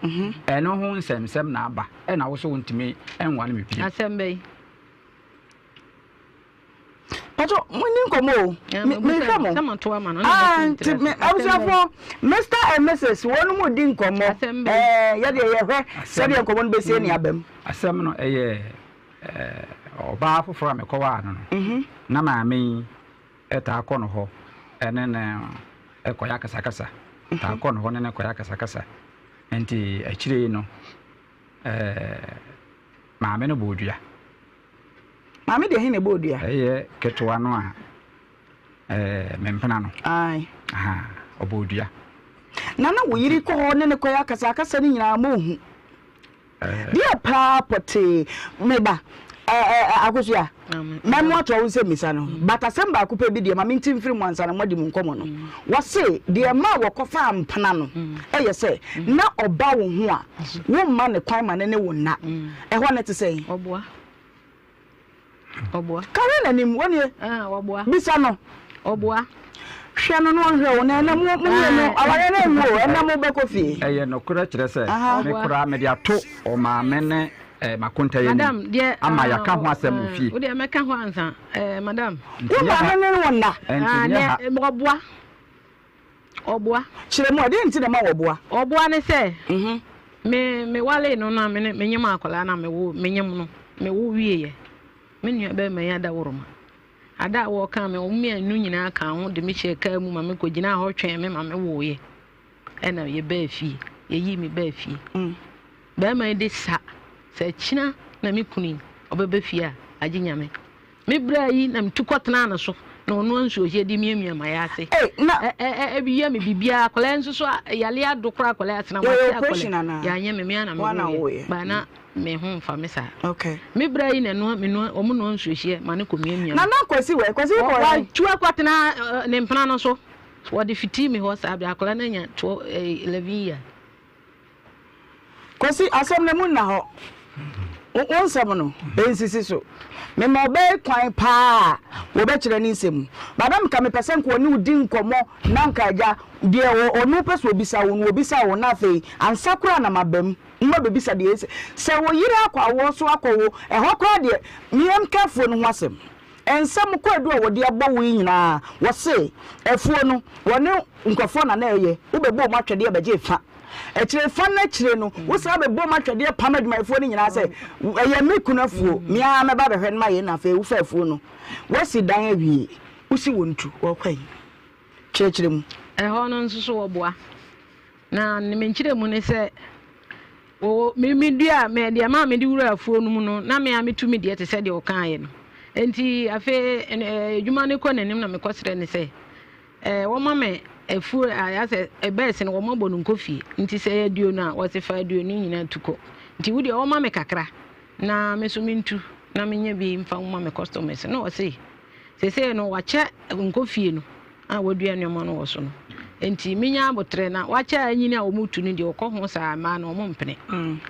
ɛno ho nsɛmsɛm na aba ɛna wo so wontumi ɛnwa no mepie asɛm bɛyi Pacho, muni nkomo. Me kamo. Sama to ama no. Abusafo, Mr. and Mrs. Wonu mu di nkomo. Ya de ye hwe, se de nkomo no besie ni abam. Asɛm no ɛyɛ ɔbaa foforɔ a mekɔwa no no. Na maame ɛta akɔ no hɔ. Ɛne ne ɛkɔya kasakasa. Ta akɔ no hɔ ne ɛkɔya kasakasa. Enti akyire no maame no bodua. Mami de hine bodua. Ketewa no a mempena no. Ai. Aha, obodua. Nana wo yiri ko ho ne ne koya kasa ni nyina ma ohu. Dia pa pote meba akosua. Memo to wo se misa no. Bata semba akupe bi de ma minti mfiri mu ansa na modi mu nkomo no. Wo se de ma wo kofa mpena no. Eye se na oba wo ho a wo ma ne kwan ma ne wo na. Ho ne te sei. Oboa. Oboa. Kare na nim woni oboa. Bisa no. Oboa. Hwe no hwe na na mu no aware na mu na mu be kofi. Eye no kura kire se me kura me dia to o ma me ne makonta ye ni ama ya ka ho asem fie. Wo de me ka ho ansa madam. Wo ma me ne wonna. Ne oboa. Oboa. Kire mu ade nti na ma oboa. Oboa ne se me wale no na me nyem akola na me wo me nyem no me wo wie ye. Menu be me ya da woroma ada wo ka me o me anu nyina ka ho de me cheka mu ma me ko gina ho twen me ma me wo ye e na ye ba fie ye yi me ba fie ba ma de sa china na me kuni obeba fie a aginya me bra yi na me tukotena na so na ono nso ye di miamia ma ya ase na bi ya me bibia akola nso so yale adokora akola asena ma akola ya nya me ana me ba na me ho fa me sa okay me bra yi na no me no omo no nsuhie ma ne komiamia na kwasi ko wa tuwa kwatena ne mpana no so wo de fiti me ho sa abia akola na nya 11 year kwasi asem na mun na ho wonsam no ensisi so me ma obey kwan pa wo be kire ni nsem madam ka me pesen ko ni udi nkomo na nkaja de onu peso obisa wo na afei ansakura na mabam mma bebisa de se wo yira akwa wo so akwo ho kwa de miem kafo no ho asem ensam ko adu wo de agbo wo nyina wo se efuo no wo ne nkofo na na eye wo bebo mo atwede abaje fa ekire fa na kire no wo sa bebo mo atwede pam adwumaifo ni nyina se eye mekunafuo mia me ba behwe na ye na fa wo fa efuo no wo si dan awie wo si wontu wo kwan kire mu ho no nso so wo boa na ne menkire mu ne se o me dua me de ma me di wura afuo no mu no na me ametumi de te se de o kan ye no enti afi edwuma ne ko nanim na me kosere ne se wo ma me afuo ya se ebese ne wo ma bonu nkofie nti se aduo na wo se fa aduo ni nyina tuko nti wo de wo ma me kakra na me so mintu na me nya bi mfa wo ma me customers no wo se no wa che nkofie no a wo dua ne mo no wo so no enti minya abotre na wacha anyini a omutu ni de okoho sa ma na omompene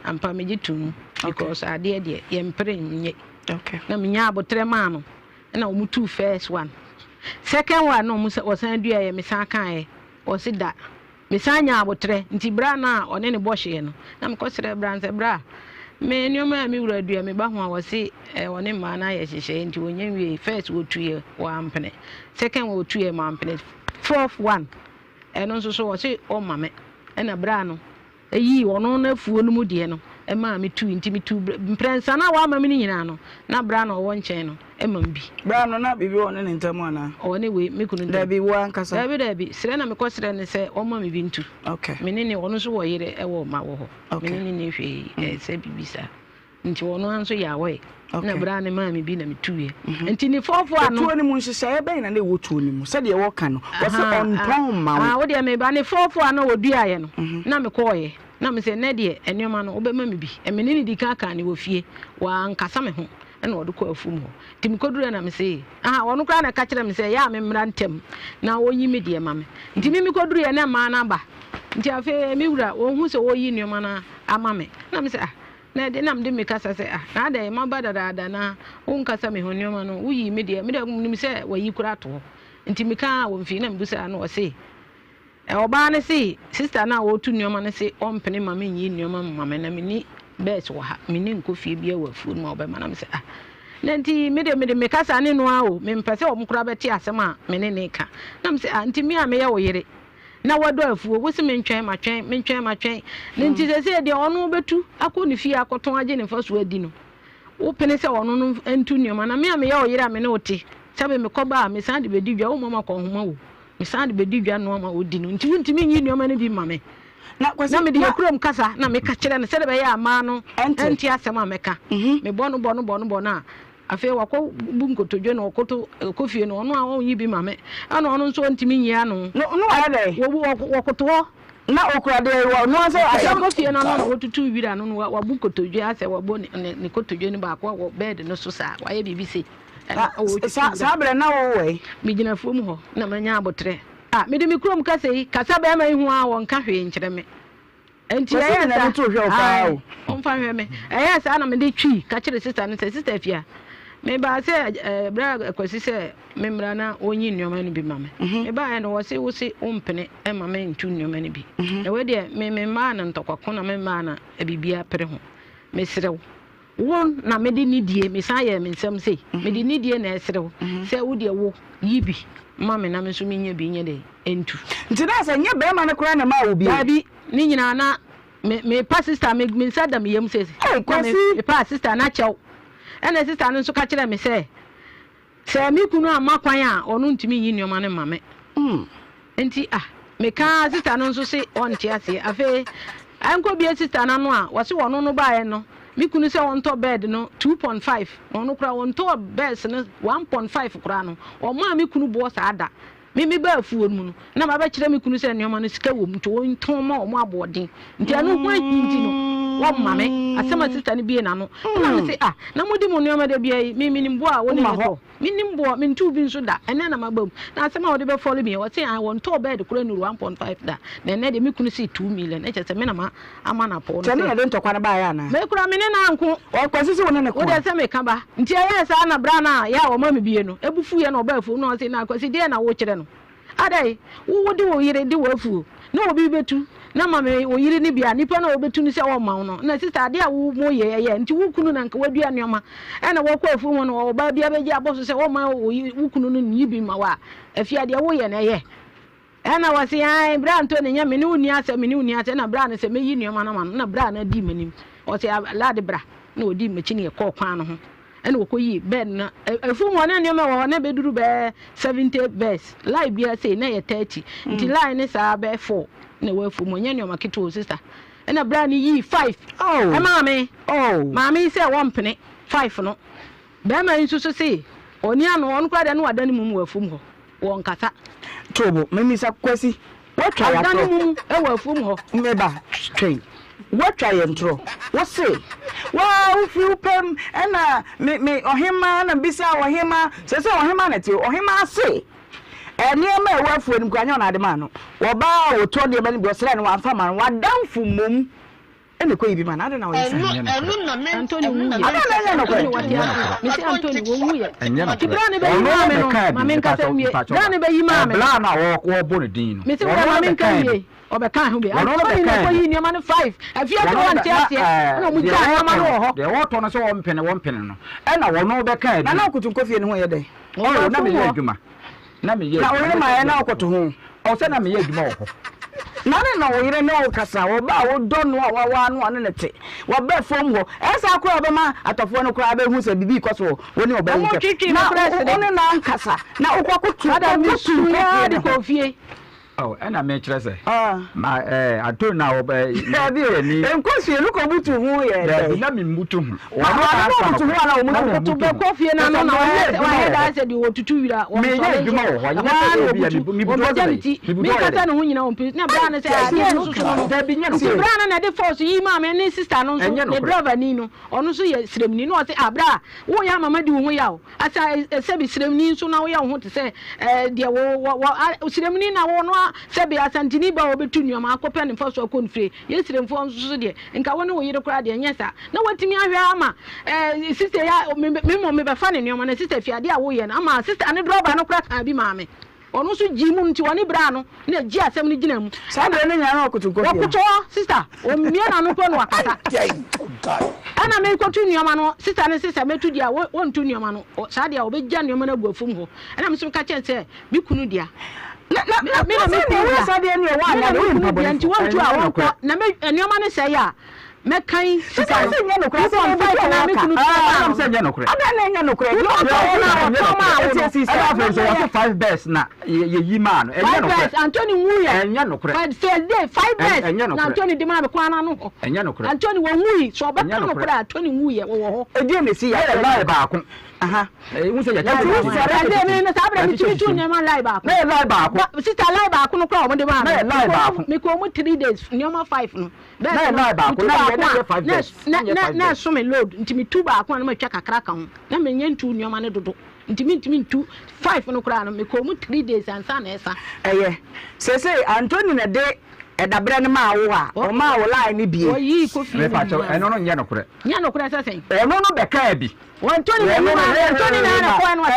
ampa meji tunu because ade de ye mpere nye okay na minya abotre ma no na omutu first one second one no musa wasan dua ye misan kan ye o si da misan nya abotre nti bra na one ne bohye no na mekosere bra nse bra me nyoma mi wura dua me ba ho a wose one ma na ye hyehye nti wonya wie first wo tuye wa ampene second wo tuye ma ampene fourth one eno nso so wo se o mame na bra no eyi ono na fuo no mu de no e ma me tu nti me tu mprensa na wa ma me nyina no na bra no wo nchen no e ma mbi bra no na bibi won ne ntamu ana o ne we me kunu da bi wa nkasa da bi sire na me ko sire ne se o ma me bi ntu okay me ne ono so wo yire e wo ma wo ho me ne ne hwe se bibisa nti wono anso ya we na bra ne ma me bi na metuye nti ni fofo ano tuo ni mu nhyehyɛ bɛn na wo tuo ni mu sɛ de wo ka no wo se on pon ma wo de me ba ne fofo ano woduaye no na me kɔɔye na me se ne de enwoma no obɛma me bi emene ni di ka ne wo fie wa nkasa me ho ɛna wɔde kɔ afum hɔ nti me kɔduru na me se wɔno kra na ka kyerɛ me se ya me mmra ntem na wɔyi me de ma me nti me kɔduru ye na ma na ba nti afi me wura wo hu se wɔyi nneɛma na ama me na me se na de nam de me kasa se na da ma ba da na wo nkasa me ho nneɛma no wuyi me de me se wɔyi kura to nti me ka wo mfi na me busa na wo se oba ne se sister na wo tu nneɛma ne se ompene ma me yi nneɛma ma me na me ni best wa ha me ni nkofie bia wa fu ma obema na me se na nti me de me kasa ne no a o me mpese o mkura beti asem a me ne ka na me se nti me a me ye wo yere na wado afuo wo se me ntwen ma twen na nti se de ono betu akọ ne fie akoton age ne faso adi no wo pene se ono no entu nneoma na me a me ye wo yere a me ne ote sabe me koba me san de bedi dwa wo mama ko homa wo me san de bedi dwa no ma odi no nti wunti me nyi nneoma ne bi ma me na me de yakrom kasa na me ka kire ne se de be ya ama no enti asem a me ka me bono na afi wako bunkotodwe na okoto kofie no ono a onyi bi ma me ana ono nso ntimi nyi ano no ade wo wakoto na okura de wo no so asem kofie no no wotutu wira no wa bunkotodwe ase wa bo ne kotodwe ni ba ko wo bed no so sa wa ye bibisi sa bre na wo we mi gina fom ho na manya abotre me de mikrom kasa yi kasa ba ma ihu a won ka hwe nkyere me enti ya na to hwe o pa o on fa hwe me sa na me de twi ka kire sister no say sister afia me ba se bra kwasi se me mra na onyi nneoma no bi ma me me ba na wo se ompene e ma me ntu nneoma no bi na we de me ma na ntokwako na me ma na abibia pere ho me serew won na me de nidie me sa ye me nsam sei me de nidie na eserew se wo de wo yibi mama na me so me nya bi nya de entu nti na se nya be ma ne kura na ma wo bi abi ni nyina na me pa sister me sada me yem sese me pa sister na chew ena sister no so ka kire me se me kunu amakwan a ono ntimi yi nneoma ne mame enti me ka sister no so se on ti ase afi anko bi sister na no a wo se wono no baaye no me kunu se won to bed no 2.5 ono kura won to bed no 1.5 kura no o ma me kunu bo sa ada me ba afuo mu no na ma ba kire me kunu se nneoma no sika wom to won ton ma o mo abodin nti anu ho ahinti no wo mame asema sister ni bie na no na me se na modi mo nneoma de bia me nimbo a woni to me nimbo me ntu bi nso da ene na mabam na asema wo de be follow me wo se won to bed kura no 1.5 da na ene de me kunu se 2 million e chese me na ma ama na po no se me de ntokwa na ba ya na me kura me ne na anko o kwasi se woni ne ko wo de se me ka ba nti aye sa na bra na ya wo ma me bie no ebufu ye na oba afu no se na kwasi de na wo kire no adai wo de wo yire de wo afu na obi betu na mama wo yire ni bia nipa na obetu ni se wo ma no na sister ade a wo mo ye nti wo kunu na nka wadua nneoma na wo kwa afu mo no wo ba bia beji aboso se wo ma wo kunu no ni bi ma wa afi ade wo ye na ye na wasi ai bra nto ne nya me ni uni ase na bra na se me yi nneoma na ma na bra na di manim o se lade bra na odi machi ne ko kwan no ho ene wokoyi bed na afu mo na nneoma wo na beduru be 70 best lie bia say na ye 30 nti lie ne sa be 4 na wafu mo nya nneoma kito sister ena bra ni yi 5 e maame maame say one pene 5 no be ma nsu so say oni ano on kwa de no wadani mu wafu mo won kasa tobo memisa kwasi watwa ya to e wafu mo meba train watwa ye ntro wo say wa ufi upem ena me ohima na bisa ohima se ohima na ti ohima say eniema e wafu eni kwanya na ade ma no wo ba wo to de ma ni bi osere no wa fa ma wa danfu mom ene ko yibi ma na ade na wo yesa enu na me Anthony wu ye ade na ko me se Anthony wo wu ye ti bra ne be yi ma me no ma me nka se mie bra ne be yi ma me bra na wo bo ne din no me se wo ma me nka mie obeka hu be Anthony ne ko yi ni ma ne 5 afia to wan ti ase na mu ja ma no ho de wo to no se wo mpene no ena wo no beka na na kutu nkofie ne ho ye de o na me ye adwuma na me ye na wo ma ye na okoto ho o se na me ye adwuma wo ho na wo yire ne wo kasa wo ba wo donu a wa no ane ne te wo ba fom ho esa kura ba ma atofo no kura ba hu se bibi koso woni oba nke na woni na nkasa na okwakutu ada musu ya de kofie Oh, and I make sure say. My I don't know. And course, you look over to who you let me move to him. to be coffee and I said you want to do that. Sebi asantini ba obetu nyoma akopɛ ne fa so konfre yesire mfo nso so de nka woni wo yire kora de nyesa na watimi ahwe ama sister ya me be fa ne nyoma na sister fiade a wo ye na ama sister ne droba no kora kan bi maame onu so jimu nti woni bra no na ji asem ne gina mu sa de ne nya na okutuko sister o mie na no to no akata ana me ko tu nyoma no sister ne sister metu dia won tu nyoma no sa dia obegya nyoma na guafum ho ana me so ka chen se bi kunu dia na me sa de ne wa na we mpa bo nti won tu a won ko na me nyoma ne se ya me kan sister se nya no kra so na me kunu am se nya no kra ada na nya no kra no so 5 best na ye yi ma no nya no kra Anthony Wuya nya no kra 5 best na Anthony de ma be kwana no ho nya no kra Anthony wo wuyi so be no kra Anthony Wuya wo ho e die me si ya lie ba ko aha mu se ya de me na sabra mi tu nya ma lie ba ko na lie ba ko sister lie ba ko no kra o de ma na lie ba ko me ko mu 3 days nyoma 5 no na lie ba ko na ye na 5 days na so me load ntimi 2 ba ko na ma twa kakra ka ho na me nya ntu nyoma ne dodo ntimi 2 5 no kra no me ko mu 3 days ansa na esa se Anthony na de edabre ne ma wo a o ma wo lie ni bie o yi ko fi me fa cho eno no nya no kra sa sen eno no be ka bi Anthony na ko en wa se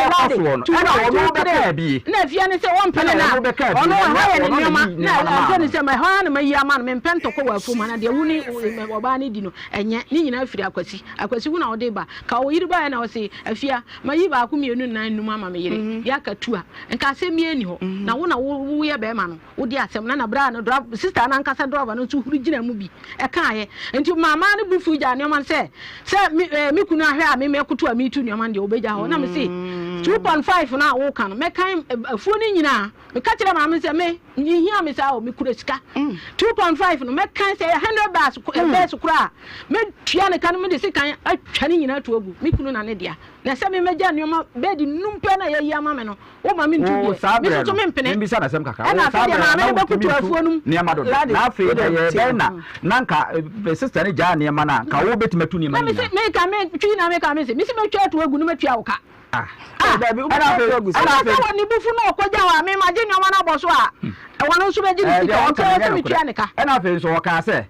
ana wo be ka bi na fia ne se won pele na ono ha ye ne nyoma na Anthony se me ha na mayi ama no me pento ko wa fu ma na de wuni oba ne di no enye ni nyina afiri akwasi wu na wo de ba ka wo yiri ba na wo se afia mayi ba ko mienu na num ama me yire ya ka tua nka se mi ani ho na wo ye be ma no wo di asem na bra no drop sister na nka se driver no tu huru gina mu bi e ka ye enti mama ne bufu ja ne man se mi kunu ahwe a me kutu a me tu ne man de obeja ho na me se 2.5 na wo kan me kan afuo ni nyina me ka kire mama se me hia me sa o me kura sika 2.5 no me kan se 100 bas kura me tua ne kan me de sika atwa ni nyina to agu me kunu na ne dia na se me meja ne ma bedi numpe na ye ma me no wo ma me ntu die me so me mpene me bisa na sem kaka na se ma me be kutu afuo num ne ma do na afi ye be na nka sister ne ja ne ma na ka wo betimatu ne ma me se me ka me twi na me ka me se me twa to agu no me tua wo ka baby ana ni bufu no koja wa me ma je nyoma na boso a wonu nso be ji ni sika o ka se me tua ne ka ana fe so wo ka se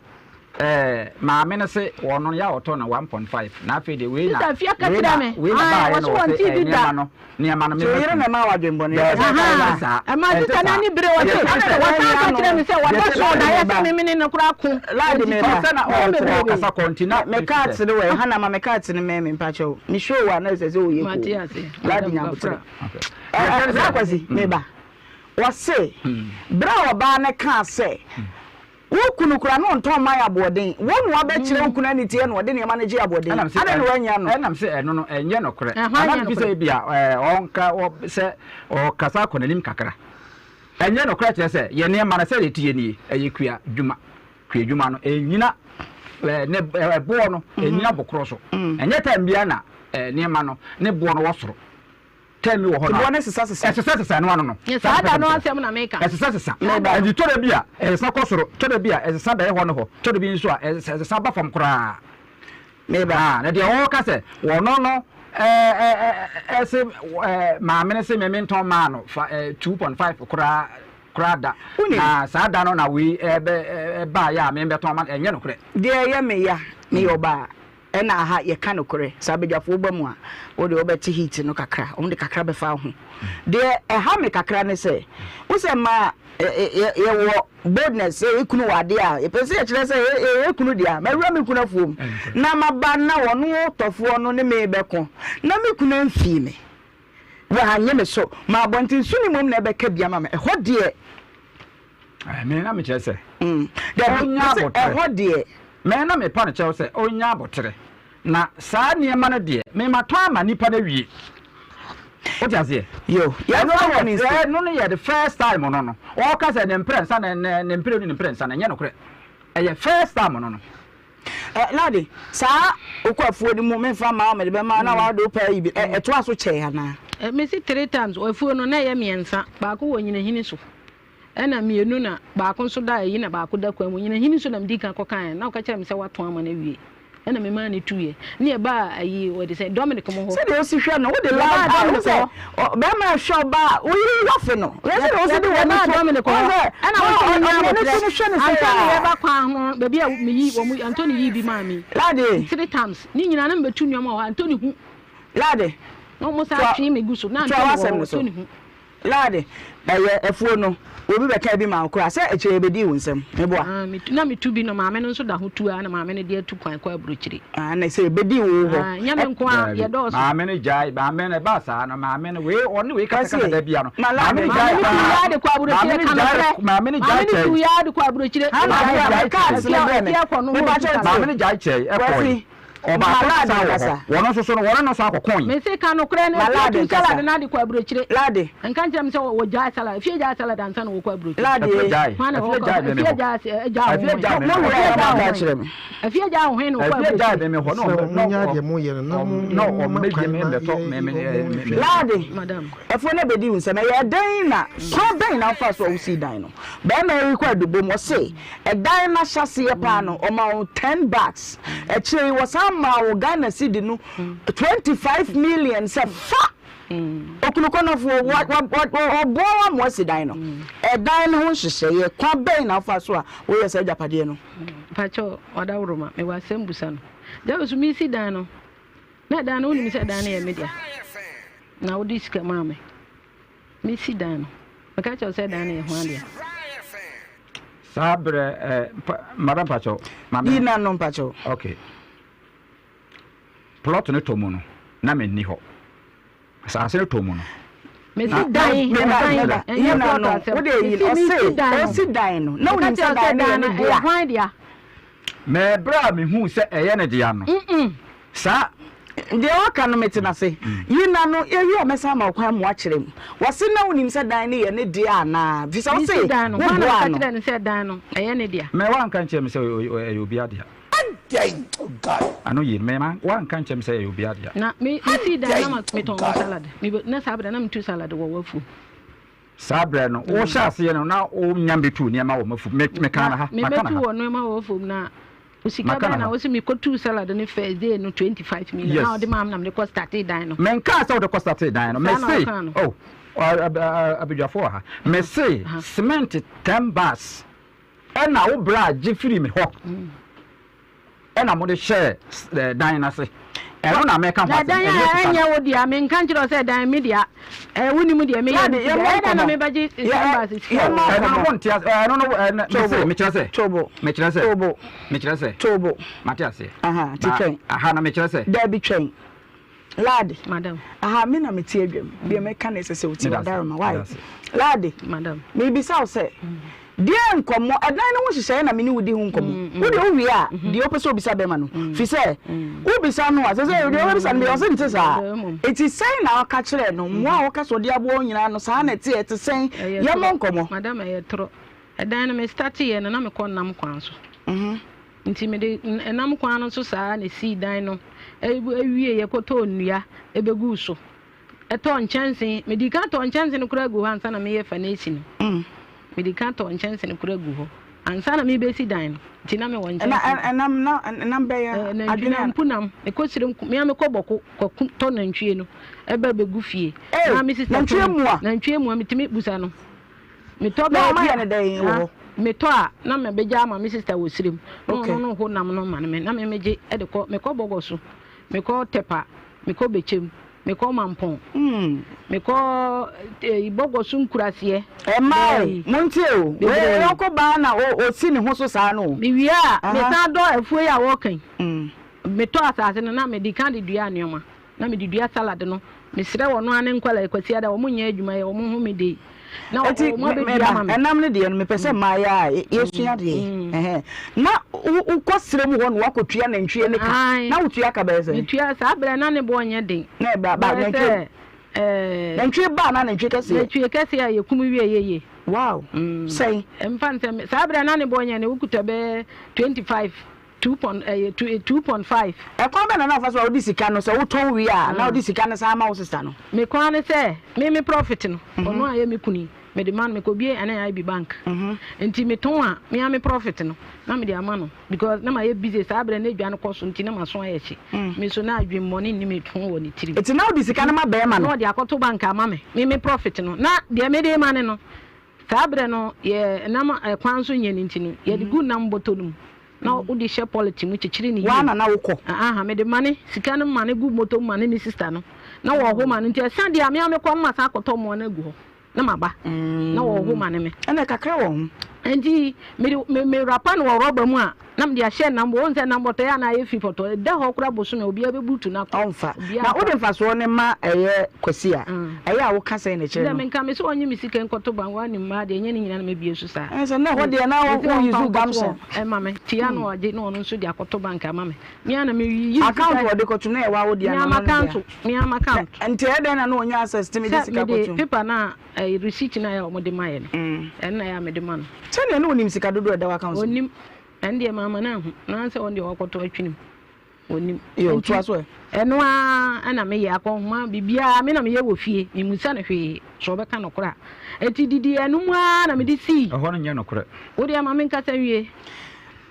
ma me ne se wono ya oto na 1.5 na fe de we na fia ka tira me wo so won ti di da ne ma no me yire na ma wa dwembo ne ma sita na ni bere wo se ka tira me se wo da so da ya se me ne kura ku ladi me se na o ka sa kontina me ka tire we hana ma me ka tire me mpa cho ni show wa na se o ye ko ladi nya butra za kwasi me ba wo se bra wo ba ne ka se wo kunu kura no nton man aboden wo no abekire wo kunu ani tie no de ne ma ne je aboden ana no wanya no enam se eno no enye no kore ana bi se bia onka se o kasa konalim kakra enye no kore se ye ne ma na se de tie ni eyekua dwuma no enyina ne bo no enyina bokro so enye tam bia na ne ma no ne bo no wo soro tell me what one is sasa no no yes ada no asem na make sasa e di tore bia e sa kosoro tore bia e sa da e ho no ho tore bi nso a e sa ba fam kra me ba na de ho ka se wo no se ma me se me menton ma no 2.5 kra da na sa da no na we ba ya me beton ma enye no kre de ye me ya me oba ena aha ye kanokore sabedwafo ba mu a wo de obeti heat no kakra o de kakra be fa ho de ha me kakra ne se wo se ma ye wo boldness e kunu wade a e pese ye kire se e kunu dia ma wura me kunu afuom na maba na wo no tofo no ne me beko na me kunu amfi me wa hanye me so ma abontin suni mom na be ka bia ma me ho de me na me kire se de ho de me na me pa ne chew se onya abotre na saa niema no de me mato ama nipa na wie What you say? Yo, yeah, no, the first time on no. All case and impress and impress and no credit. First time on no. Laddie, sir, Okwafu the moment from Mamma, the man, I do pay it was a chair now. Miss it 3 times, or for no name, Baku in a hinisu. And a mere nuna, Bakon so die in a Bakuda when in a hinisu and Dika cocaine, now catch him say what 1 money we. And a money 2 years. Nearby a year, what they say, Dominic, come home. So you know what the last time, oh, Bama show bar, we laughing. Let's also do Dominic, and I was baby, me, when we Anthony be mammy. Laddie, 3 times, Nina number 2 no more, Anthony. Laddie, almost I see me go so now. Laddie, a phone. Obi be ka bi ma okura say e chere be di wonsem mebo a na me tu bi no ma me no so da ho tu a na ma me ne de tu kwan kwa abrochiri na say be di wo ho nya me nko a ye do so ma me ne jai ba me ne ba sa no ma me ne we on we ka da bia no ma me jai ya de kwa abrochiri ka no ma me ne jai che tu ya de kwa abrochiri ha ma ka se be me ma me ne jai che e ko Oba kasa wono so no wono no so akokon me se ka no kre na tu salad na de kwa abrochire lade nka njem se wo jai salad fie jai salad ansa no wo kwa abrochire lade fie jai ho he no kwa abrochire fie jai be me ho no nya de mo ye no me bi me be to me lade madam efo na be di wonsem e dan na so ben na fa so wo si dan no be me kwa dubo mo se e dan na hyase ye pa no o ma 10 bucks e chiri wo ma Ghana cedi no 25 million se fa okunukono fo what obo mo sidan no e dan no ho hyehyɛ ye kwa ben na fa so a wo ye se japade no pacho oda wuruma me wa sembusa no da so mi sidan no na dan no ni mi sidan na ye media na wo diska mame mi sidan no maka cho se dan na ye ho adia sabre madam pacho ina no pacho okay plot no tomu no na me ni ho asase no tomu no me si dan you know what dey o si dan no na woni se dan no dia hwan dia me bra me hu se eye ne dia no sa de o ka no metina se yina no ewi o mesa ma kwan mo akirem wose na woni se dan ne ye ne dia na visa o se dan no wan ka kire ne se dan no eye ne dia me wan kan che me se obi adia God. I know you, man. One can't say you'll be at ya. Na me see that me ton salad. Me na sabra na me tu salad wo wafu. Sabra no. O sha se no na o nyambe tu ne ma wo mafu. Me kana ha. Me tu wo no ma wo wafu na. Usika ba na wo se me ko tu salad ne first day no 25 million. Now the mam na me ko start dan no. Men ka sa wo ko start dan no. Me say. Oh. Abijafo ha. Me say cement 10 bars. E na wo bra je firi me ho. Na mo de share dan na se e no na me kan fa dan anya wo dia me kan kiro se dan media woni mu dia me ya na me baji embassy no won tia no me kira se tobo Matias aha titwen aha na me kira se da bi twen lad madam aha me na me tie adwam bi me kan se se uti wadarma why lad madam me bi sa se die nkomo adan no wo hyehyɛ na me ni wudi hu nkomo wo de wo wi a de opese obisa be ma no fi sɛ wo bisa no asɛ sɛ de wo bisa no ɔsɛ nte saa eti sɛn na aka kyerɛ no mo a wo ka so de abo nyina no saa na te ete sɛn ye mo nkomo madam aye tro adan no me start ye na me kɔ nam kwan so nti me de nam kwan no so saa na si dan no ewie ye kɔtɔ nnua ebegu so ɛtɔ nkyɛnse me di ka tɔ nkyɛnse no kura gu hansa na me ye fa na esi no medicator nkyɛnse ne kura gu hɔ ansa na me besi dan no nti na me wɔ nkyɛnse nam be ya adwena mpunam me ko sire me am ko bɔko tɔ na ntwie no eba begu fie na me sister na ntwie mu me timi busa no me tɔ ba ma ya ne dan wo me tɔ a na me beja ma me sister wɔ sire mu no ho nam no ma me na me meje e de kɔ me kɔ bɔgɔ so me kɔ tepa me kɔ bechem me ko mampon me ko ibogo sun kurase e mai montie o we yoko ba na o si ne ho so saa no me wia me sa do afuo ya wo kan me to asase no na me di kan de dua anoma na me di dua salad no me sire wo no ane nkwala ekwasi ada wo munya adwuma ye wo mu hu me de na o mo be dua ma me enam ne de no me pese ma ya yesua de na u ko sire mu ho no wakotua na ntwie ne ka na utua ka be se ntwie sa abra na ne bo onye de na ba na ntwie nantwie ba na nantwie kese a yekumu wie yeye wow say emfante sabra na ne bonya ne ukuta be 25 2.5 ekwa be na afa so odi sika no so woton wi a na odi sika no sa ma wo sister no me kwa ne se me profit no ono aye me kuni me demand me ko bie ana IB bank enti me ton a me am profit no na me de ama no because na ma ye busy sabra na adwa no koso enti na ma so aye chi me so na adwe money ni me ton wo ni tiri enti na odi sika no ma be ma no de akoto bank ama me profit no na de me de ma ne no sabra no ye na ma kwan so nya ni enti no ye de good na mbotolum na udi share policy mu chichiri ni wana na wokọ me de mane sika no mane gu moto mane ni sister no na wo ho mane ntia san dia me ko ma sa akoto mo na gu ho na maba na wo ho mane me ene kakra wo ho enti me rapa no wo roba mu a na me dia share number won say number to ya na ye fi photo da ho kura boso me obi abebutu na onfa na odi mfa so ne ma eye kwasi a eye a wo ka sai na kire no da me nka me so onyi me sika nkoto ban wa ni ma de enye ni nyina na me bie su sa so na ho de na wo use gamson ma me tia no oje no no so de akoto bank ama me me ana me yi account wo de ko tuna e wa wo de na me am account enti e de na no onya access to me de sika ko tun paper na receipt na ya o de maye no en na ya me de man se ne no onim sika dodo da account onim and mama na hu na se on de wakoto atwinim onim yo to aso eno a ana me ya ko ma bibia me na me ye wo fie me musa na hwe so be ka no kora eti didi enu mu a na me di si ho no nye no kora wo de mama nka sa wie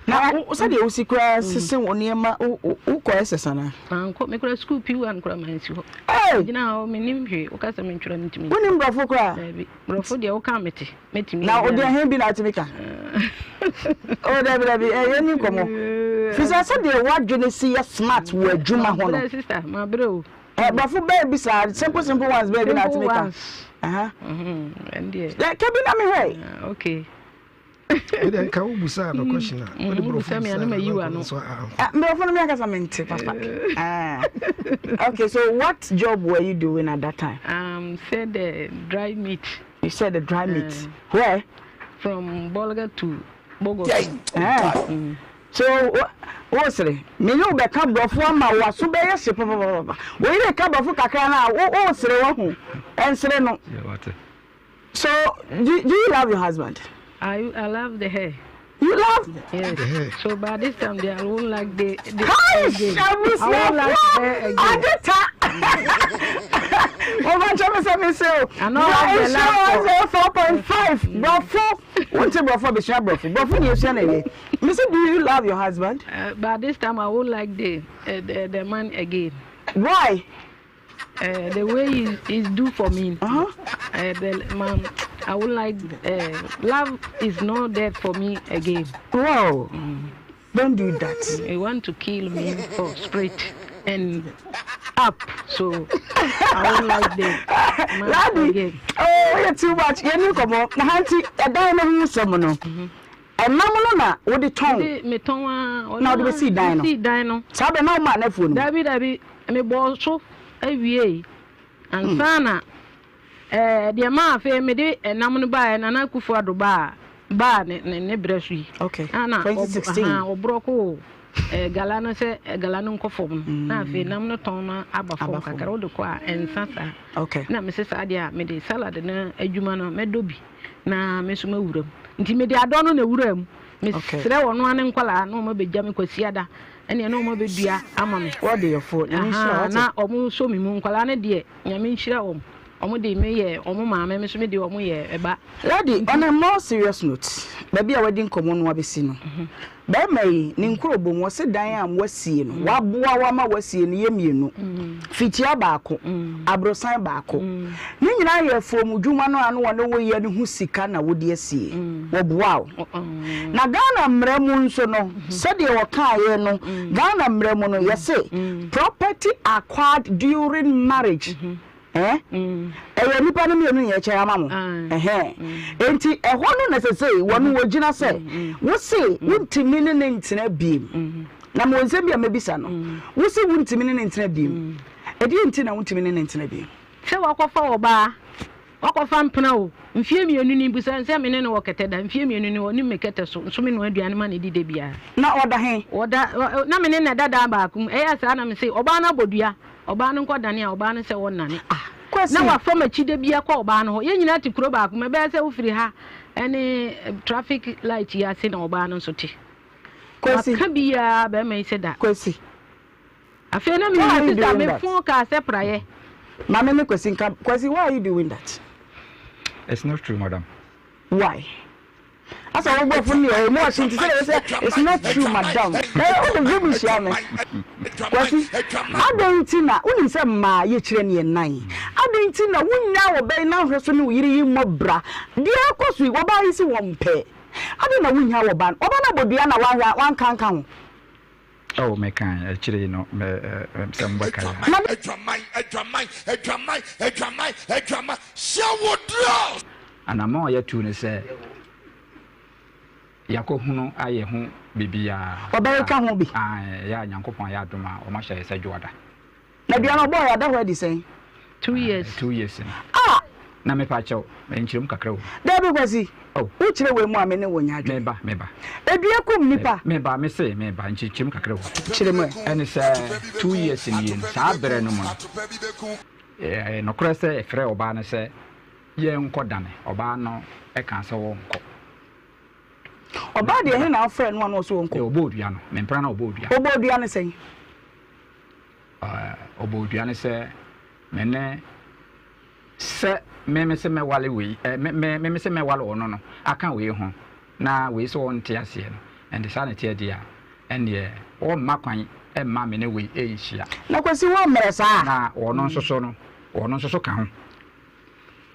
na o sa de o si kra sesen woni ma o ko esesa na anko me kora school pi wan kora man si ho gina o me nim hwe o ka sa me ntwura ntimi woni mbrofo kora mbrofo de o ka meti na o de hen bi na timika o da bi e ni komo fisa sa de wadwene si ya smart wo adwuma ho no sister ma bro brofo baby sa simple ones baby na timika and yeah kebi na me hwe okay Ede ka wo busa no question a wo de brofo me na you ano brofo no me aka mente papa okay, so what job were you doing at that time? Said dry meat. You said the dry meat. Where? From Bolga to Bogo. So what's it? Me no be ka brofo ma wa so be yese papa. We dey ka brofo kakra na o sere wo hu. Ensere no. So do you love your husband? I love the hair. You love? Yes. The hair. So by this time they won't like the I won't like the hair again. Oh my God, me say. I know the last 4.5. Brofo. What's a brofo be share brofo? Brofo you say na. Me say, do you love your husband? By this time I won't like the man again. Why? The way he's do for me. The man, I would like love is not there for me again. Wow. Don't do that. He want to kill me for straight and up. So I would like the man again. Oh, you're too much. You know, come on. Auntie, I don't know who someone. And mama na what the tongue. Me tongue. Now do see dino. See dino. Sabe no man na phone. Dabi me boss so awie ansana de ma afa me de enam no ba na na kufu ado ba ne bresu yi okay ana 2016 obroko galano se galano nkofom na afa nam no ton na abafo kakara odo ko a ensasa okay na me se sa de a me de salad na adwuma no me dobi na me so mawuram nti me de ado no na wuram me sere wono ane nkwala na o ma begya me kwasiada ene na o ma bedua ama me what dey your phone na o mu so mi mu nkwala ne de nyame nhira wo omo de me ye omo maame me so me de omo ye eba lady on a more serious note baby a wedding common no abesi no ba mai ni nkrobo mo se dan am wasie no waboa wa ma wasie no ye mienu fitia baako abrosan baako ni nyina ye fom dwuma no anu wona wo ye ne hu sika na wo de asie wo boa na Ghana mremu nso no se de wo kaaye no Ghana mremu no ye se property acquired during marriage ewe nipa no mienu ye kye ama mo enti eho no necessary wonu wogina se wo se wuntimi ne ntina biem na mo nse bia mabisa no wo se wuntimi ne ntina biem edi enti na wuntimi ne ntina biem se wakofa oba wakofa mpena o mfie mienu ni busa nse me ne wo keteda mfie mienu ni woni mekete so nso me no aduane ma ne dide bia na oda he oda na me ne dada ba akum eya sa na me se oba na bodua oba no nkodane a oba no se wonnane na wa fa machi de bia kwa oba no ho ye nyina ti kuro ba ko me be se wo firi ha ene traffic light ya se na oba no so ti kwesi ka bia be me se da kwesi afi na me sister me fun ka se praye mama me kwesi nka kwesi why are you doing that? It's not true, madam. Why? As I go for me, it's not true, madam. All the women share me. I don't think that when you say ma, you train your nine. I don't think that when now obey now, person will hear you more bra. Dear, of course, we will buy you one pay. I don't know when you have a ban. Obana Bodiana one can come. Oh, me can actually no some work. A drama. Show draw. And I'm more yet to say. Yakohunu aye hu bibia Obereka hu bi ya Nyankopon ya doma o ma hye se joda na bia no boy ada ready say 2 years na me pa chew me nchirim kakra wo da bi kwasi o chire we mu amene wo nya adwe meba edua kum nipa meba me se meba nchirim kakra wo chire mu ene se 2 years ni yen sa bere no mo no kra se efre oba na se ye nkodane oba no e kan se wo nko oba de he na friend no no so nko obodua no me mpra na obodua ne sen obodua ne se mene se me se me wale we me se me wale ono no aka we ho na we so nte ase no and the sanity dia ene o makwan e ma me ne we e hia na kwesi wo mere sa na ono nso so ka ho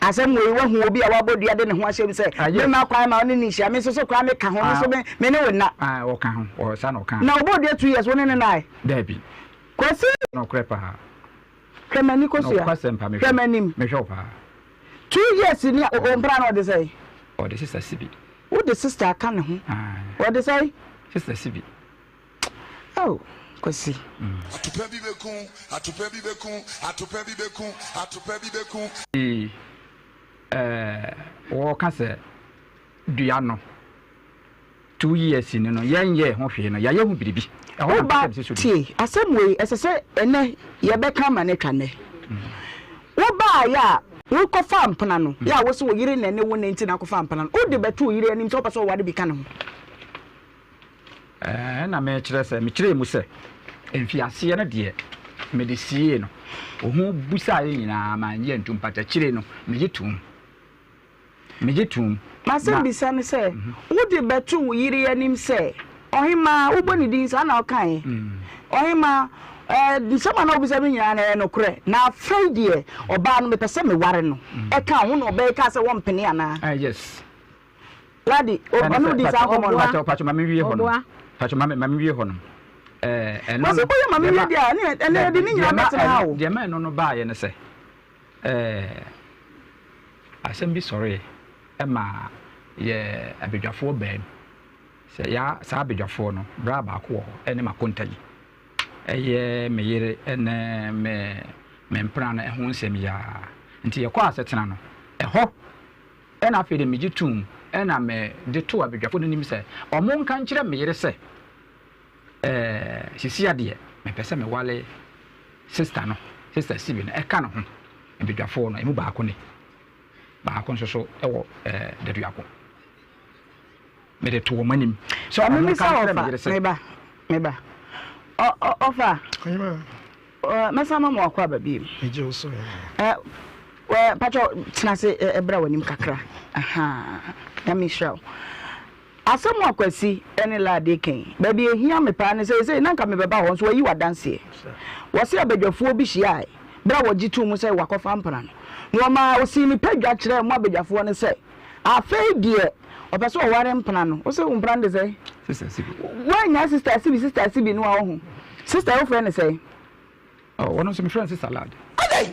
asem we hu obi a wabodua de ne ho ahyem se me ma kwan ma oni ni hia me so kwa me ka ho so me ne we na o ka ho o sa na o ka na obodua 2 years woni ne nai dabi kwesi no krepa kremani ko so ya kremanim me shopa 2 years ni o mbra na o de say o de sister sibi o de sister aka ne ho o de say sister sibi oh kwesi atupe wo ka se dua no 2 years ni no yenye ho hwe no ya ye hu biribi e ho ba tie asem we esese ene ye be ka ma ne twane wo ba ya wo ko fa mpana no ya wo so wo yire na ne wo ne nti na ko fa mpana no o de betu yire anim so paso wade bi ka ne ho na me kire se me kire mu se enfiase na de me de sie no ohu busa ye nyina ma nye ntum pata kire no me yitum masem bisa ne se wo de betu yire anim se ohima wo boni din sa na okan ohima nsama na obisa me nyina na no kure na friday oba no me pese me ware no e ka ho no oba e ka se wo mpene ana yes ladi onu di sa ko mo no pacho ma me wie ho no pacho ma me wie ho no no se ko ye ma me wie dia ene de ni nyina mete na wo de ma no ba ye ne se asem bi sorry e ma ye abedwafo bam se ya sa abedwafo no bra ba ko ene makontayi eye me yere ene me mpra na ehun nsem ya nti ye kwa asetena no eho ena afi de migitum ena me de to abedwafo no nim se omo nka nkire me yere se sisi ade me pese me wale sister sibi na eka no ho abedwafo no emu ba ko ne ba ko so ewo de duako me de to manim so omo nka me yere se meba ofa mesama mo akwa babi eje so pacho tinase ebra wanim kakra ya mi show asem akwasi ene la de ken babi ehia me pa ne say nanka me beba ho so yi wadanse wo se abedwafuo bi hia bra wo gitu mu say wakofa mpana no ma osi ni padwa kire mo abedwafuo ne say afei die opeso o ware mpana no o say mpana de say sister sibi wanya sister sibi no a ho sister your friend say one of my friends sister lad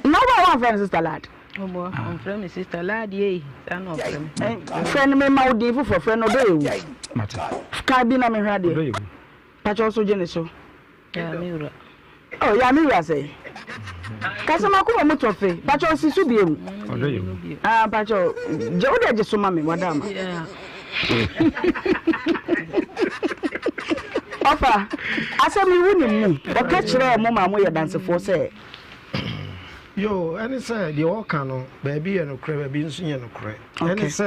no one friend sister lad boy on friend sister lad ye san of friend me ma odi for friend no do you mata ka bi na me hwade do you pacho so je ne so ya mi ura ya mi ura say kasama ko mo tofe pacho si su bi emu do you pacho je o de je so ma me wadama Ofa, asemi wuni mu, oka kire mo ma mo ye dansefo se. Yo, and it's the Okano, baby and a crab, baby and a crab. And it's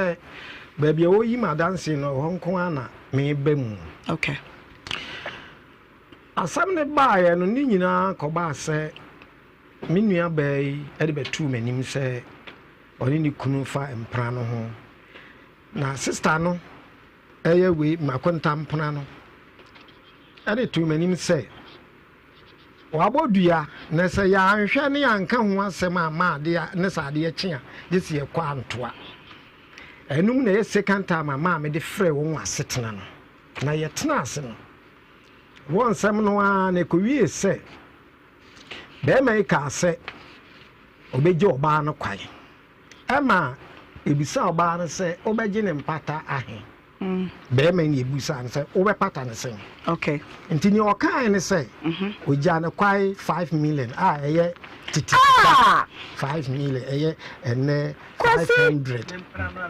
baby, oh, you my dancing or Hong Kong, may be. Okay. As some buy and Nina Coba say, Minia Bay, Edibet 2 men say, or any Kunufa and Prano home. Now, sister, no, we my contam Prano. Edit 2 men say, Wabodia, Nessa Yan Shani and come once a mamma, dear Nessa dear Chia, this year quantua. And noon a second time my mamma the fray was sitting on. Now yet nassing. One seminal a career say, they make us say, Obey Joe Barno quay. Emma, if you saw Barno say, Obey Jin and Pata ahe. Bemen ye busan say, Obey Pata sing. Okay. Until your kind say, we jana quay 5 million. Ah, a 5 million, and 500.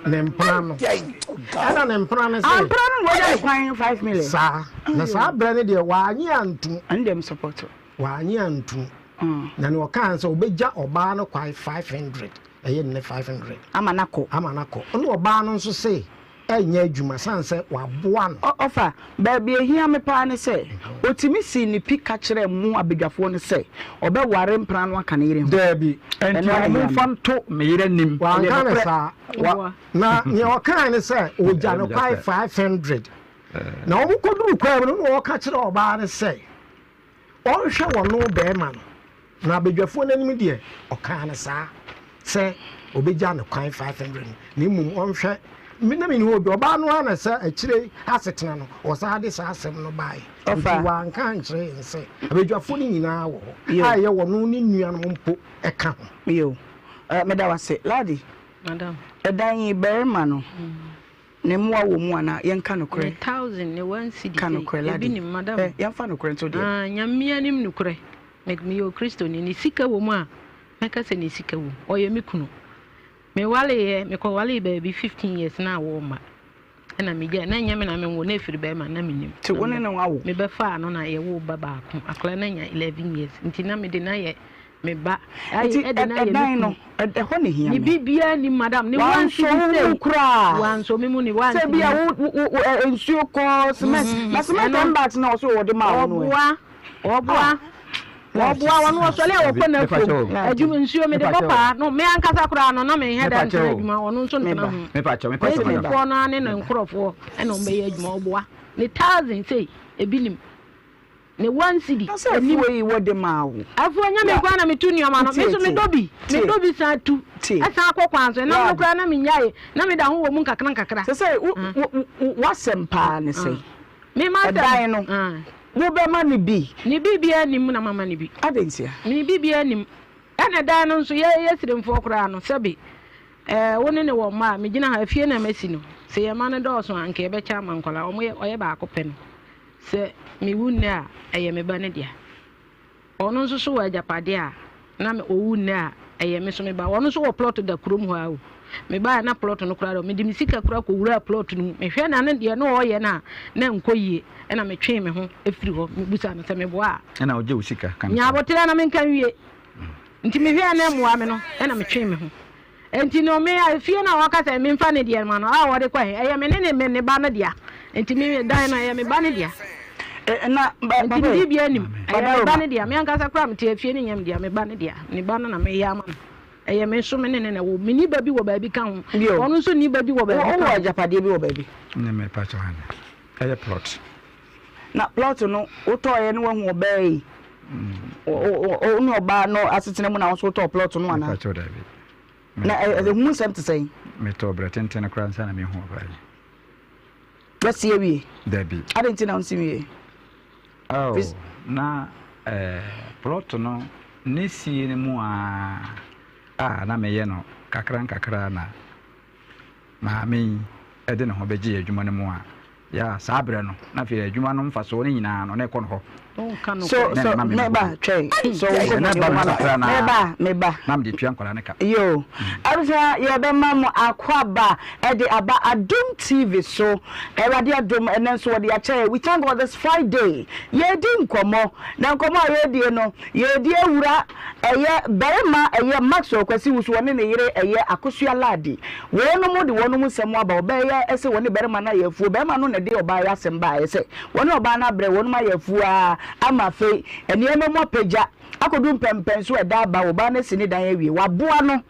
Nemprano. And an emprano say, 5 million. Sir, Nasa Branded your 1 year and them support 1 year and 2. Nano can so be ja or barno quite 500. A year 500. Amanako. No barnon so say. Enye Juma san say wa boa offer baby here me pa ne say otimi si ni pika kire mu abedwafo ne say obe ware mpran no aka ne yire Dabi enti mo fam to me yire nim wa kan sa na ni o kan ne say o ja no kwai 500 na o ko duru kwa no o ka kire oba ne say o hwe wono be ma no na abedwafo ne nim de o kan ne sa say obeja no kwai 500 ni mum o hwe Minamini would be about 1 and say a chile assetano or Sadis assem no buy. Of 1 country and say, I bet you're fooling in our I will no new and put a camp. You, Madame say, laddie, Madame, a dying bear mano. Nemo woman, young canoe, 1,000, the 1 city canoe, laddie, Madame, young fano crento, Yammy and him nucre. Make me your Christian in Isika woman, make us an Isika or Yamikuno. Me wale me ko wale baby 15 years na wo ma na me ga na nya me na me wo na firi be ma na me nim te woni na wa wo me be fa no na ye wo ba ba ko akla na nya 11 years nti na me de na ye me ba ai e de na ye no e ho ne hia ni bibia ni madam ni wan so kura wan so me mu ni wan se bia wo ensuo ko cement na cement number na wo so wo de ma wo no obua wanu osole wo na fu adwuma nsuo me de bopa no me ankasa kura no na me heda ntra adwuma wonu nso na hu me pa cho fo na ne no nkrofo e no me adwuma obua ne 1000 sei ebinim ne 1 cedi ani we wo de ma wo afu anya me kwa na me tu nioma no me so me dobi sa tu asa akokwa nso na me kura na me nyae na me da ho wo mu nkakra se wasempa ne sei me ma da no wo be ma ni bia ni mu na mama ni bi adentia ni bia ni ana dan no nso ye siremfo kura no sebi woni ne wo ma me gina ha fie na masi no se ye ma ne do so anka ye be cha mankola oye ba akopɛ no se me wunne a eye me ba ne dia ono nso so wa japade a na me owunne a eye me so me ba ono nso wo plot da kurom ho a o me ba na plot no kura do me di misika kura ko wura plot no me hwe na ne de no oye na nkoyie ena me twen me ho efiri ho me busa na se me boa ena oje usika kan nya botere na me nkan wie nti me hwe na mua me no ena me twen me ho enti no me afie na waka se me mfa ne de ma no a wo de kwa eye me ne ba na dia enti me dan na eye me ba ne dia na ba bia nim eye ba ne dia me ankasa kra me te afie ne nyam dia me ba ne dia ne ba na me ya ma eye me so me ne wo me ni ba bi wo ba bi kan ho ono so ni ba bi wo ba bi wo ajapade bi wo ba bi ne me pa cho hana eye plot na plot no uto ye no hu obey o no ba no asetene mu na wo so to plot no ana na e hu sem to say me to bretenten kra nsa na me hu obey yes ye wi dabi adentina on simi oh na plot no ne sie ne mu na me ye no kakra na ma me ede ne ho beje adwuma ne mu ya sabre no na fi adwuma no mfa so ne nyina no na ekɔ no ho so meba twɛn so meba na me de tua nkɔla ne ka yo abisa ye be ma mo akwaba e de aba Adom TV so Ewade Adom enen so de akyɛ we thank God this Friday ye di nkomo na nkomo a ye die no ye di ewura eye berema eye Maxwell Kwasi wusu woni ne yire eye Akosua Ladi wonu mu de wonu mu sɛm aba obɛyɛ ese woni berema na yafuo berema no ne de oba ya sɛm ba ese woni oba na brɛ wonu ma yafuo a ama fe enieme mo pagya akodu pempen so eda ba oba na sini dan awie waboa no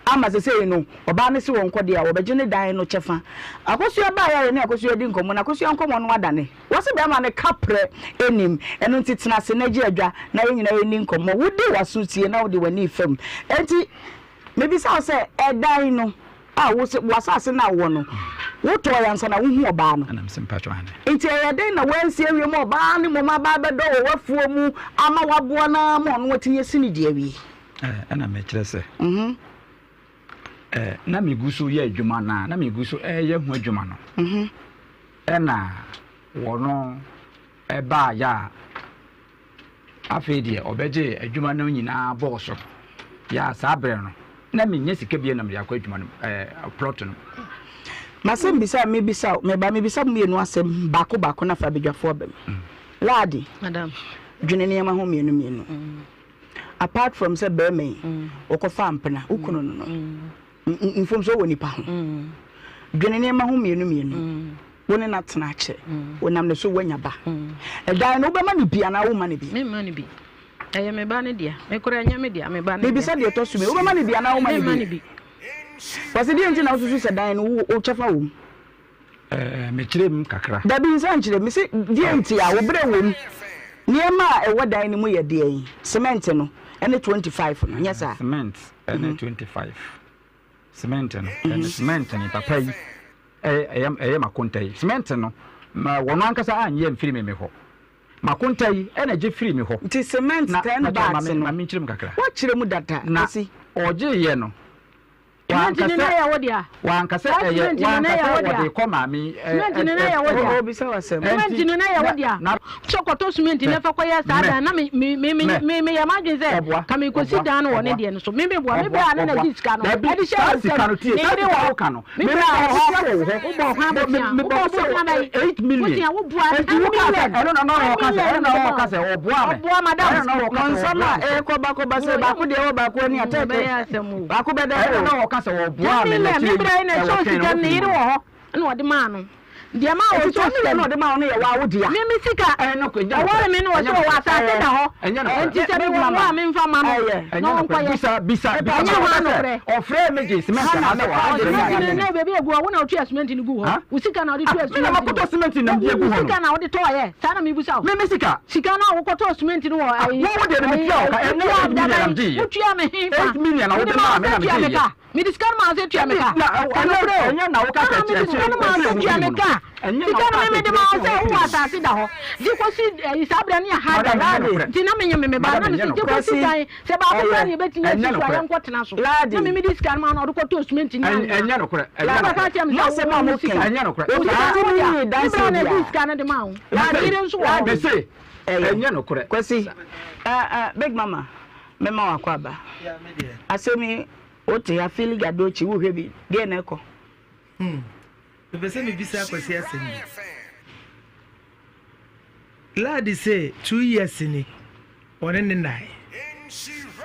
ama sese no oba na si won kode a obegye ne dan no kyefa Akosua ba ya ne Akosua di nkomo na Akosua nkomo no adane wose be ma ne kapre enim eno ntitena se na gye adwa na yenyina eni nkomo wudi wasutie na wudi wani fam enti mebi sa se edan no a wasase na wo no woto yansa na wo hu oba no ana msimpacho ane enti eyeden na wansi awie mo oba ne mo ma ba bedo wo wafuo mu ama waboa na mo no watinye sini de awie ana me kire se na migusu ye adwuma na migusu ye hu adwuma no na wono eba ya afedi obeje adwuma no nyina boss ya sabre no na menye sika bie na me yakwa adwuma no plot no masem bisa me bisa me ba me bisa me no asem bako na fa bedwafo bem ladi madam dwene ne ma ho mienu apart from say be me okofa mpena ukuno no mfom so woni pa ho dwene ne ma ho mienu woni na tena ache wonam ne so wanya ba edan no be ma ne bia na wo ma ne bi me ma ne bi eye me ba ne dia me kora nya me dia me ba ne bi bisa de to so me wo ma ne bia na wo ma ne bi wasi di nti na ususu se dan no wo chefa wo me kirem kakra da bi nsan kire me se di nti a wo bre wo niema e wo dan ni mu ye de yin cement no ene 25 no nya sa cement ene 25 cement no ene cement ni papa yi makonta yi cement no ma wono ankasa anye mfiri me ho makonta yi ene je firi me ho nti cement 10 bags no ma me kirem kakra wo kire mu data si oje ye no wankasa ya wodia wankasa wode ko mami na ya wodia obi se wasem cement na ya wodia chokoto cement na fa koya sada na me ya madwe ze kame kosi dan no woni de no so me bua me bua na na diska no e di share sika no tie sa ka no me bua ho bo ha bo me bo 8 million wo bua no kasa wo bua madam konsama e ko ba se ba ko de wo ba ko ni atete ba ko be da no kasa wo bua me na so sika ne yire wo ho na wode ma no dia ma wo so sika no de ma no ye wa wo dia me sika no ko ja wo me no wo so wa ta se da ho enti se be wo ma me mfa ma no no bisa ofre me je cement na so wa na be egu wo na otu cement ni gu ho wo sika na odi tu cement na makoto cement na bi egu ho sika na odi to ye sa na me busa ho me sika na wo koto cement ni wo ai wo de me tia o ka ene 8 million am di wo tia me he 8 million na wo de ma me na me di mi discard ma se tia me ka enya na wo ka ta tia sika me de ma se wo atase da ho di ko si isabre ne ha da di na menye me ba na me se ko si dan se ba ko ya betinya si so ya nkotena so na me discard ma na ko to cement ni enya no kore enya no ka tia me se ma mo sika enya no kore o ni dan se na discard na de ma ho la dire nso wo be se enya no kore kwasi big mama me ma wa kwa ba ya me de asemi ote ya feel gadochi wo hwe bi ge na ko bese me bisa kwasi asemi ladi say 2 years ni one ne nai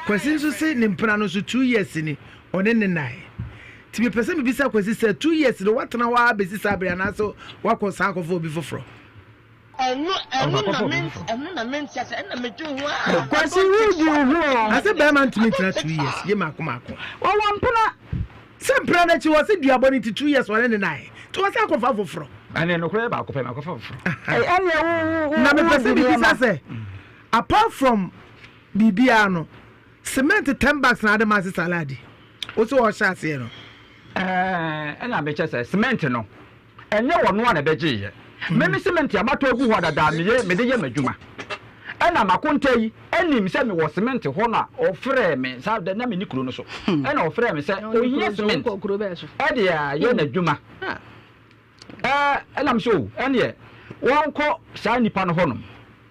kwasi so say ne mpana no so 2 years ni one ne nai ti me pese me bisa kwasi say 2 years no watena wa besi sabre na so wakọ sa akofo obi foforo kwasi wudi ho ase be man to me 2 years ye mako wo wampuna sempre na chi wo se duabo ni 2 years one ne nai to wo se akofa foforo ane no kure ba akofa ma akofa foforo na me pese bi bisa se apart from bibia no cement 10 bags na de ma saladi o so wo sha ase no ena me che se cement no enye wo no na beje ye me cement amato egu ho dada me de ye madwuma ena makonta yi enim se me wo cement ho na ofre me sa da na me ni kuro no so ena ofre me se oyiye cement e de ya ye na dwuma ɛnam so ɛneɛ wɔnkɔ saa nipa no hɔnom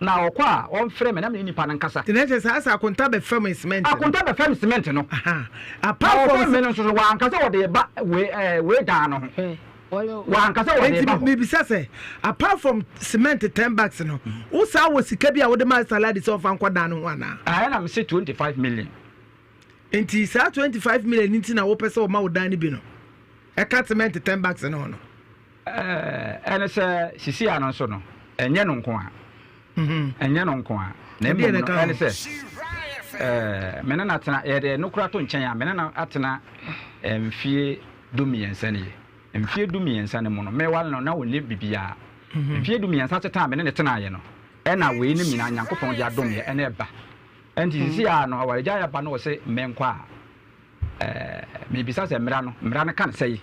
na ɔkɔ a ɔmfrɛ me na me nipa no nkasa tena saa sa akonta be fam cement no apart from me no so wankasa wɔde ba we dan no ho wankasa wɔde ba me bisa say apart from cement 10 bags no wo sa wo sika bi a wo de ma salad so fa nkɔ dan no ho ana na me say 25 million enti saa 25 million nti na wo pɛ sɛ wo ma wo dan ni bi no ɛka cement 10 bags no no ɛne sɛ sisi ano so no ɛnyɛ no nko a ɛnyɛ no nko a na ɛne sɛ mene na atena yɛde no kora to nkyɛn a mene na atena mfie dumiɛnsa ne mfie dumiɛnsa ne mu no mɛwale no na wɔnne bibia mfie dumiɛnsa teta mene ne tena yɛ no ɛna wei ne mina Nyankopɔn gya dom yɛ ɛne ɛba ɛnti sisi a no awaregya yɛ ba no wɔ sɛ mɛnkɔ a mebisa sɛ mmara no ka ne sɛ yi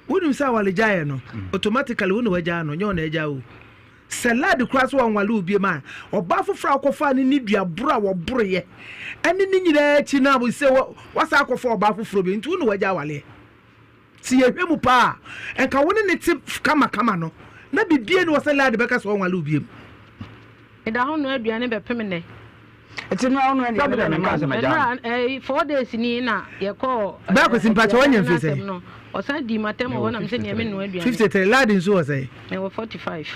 wonu sa walegyae no automatically wonu wagya no nyɛ na agya wo salad cross one wale obi ma oba fofra akofa ne duabro a wo boroye ene ne nyina chi na bo se wasa akofa oba fofro bi ntu wonu wagya wale si yehwemu pa enka woni ne ti kama no na bibie ne salad be ka so wale obi eda ho no aduane be pem ne eti no ono ne 4 days ni na ye ko ba ko simpacha wanya mfese osan di matem ho na mse ne me no aduane 53 lad nso wo say ne 45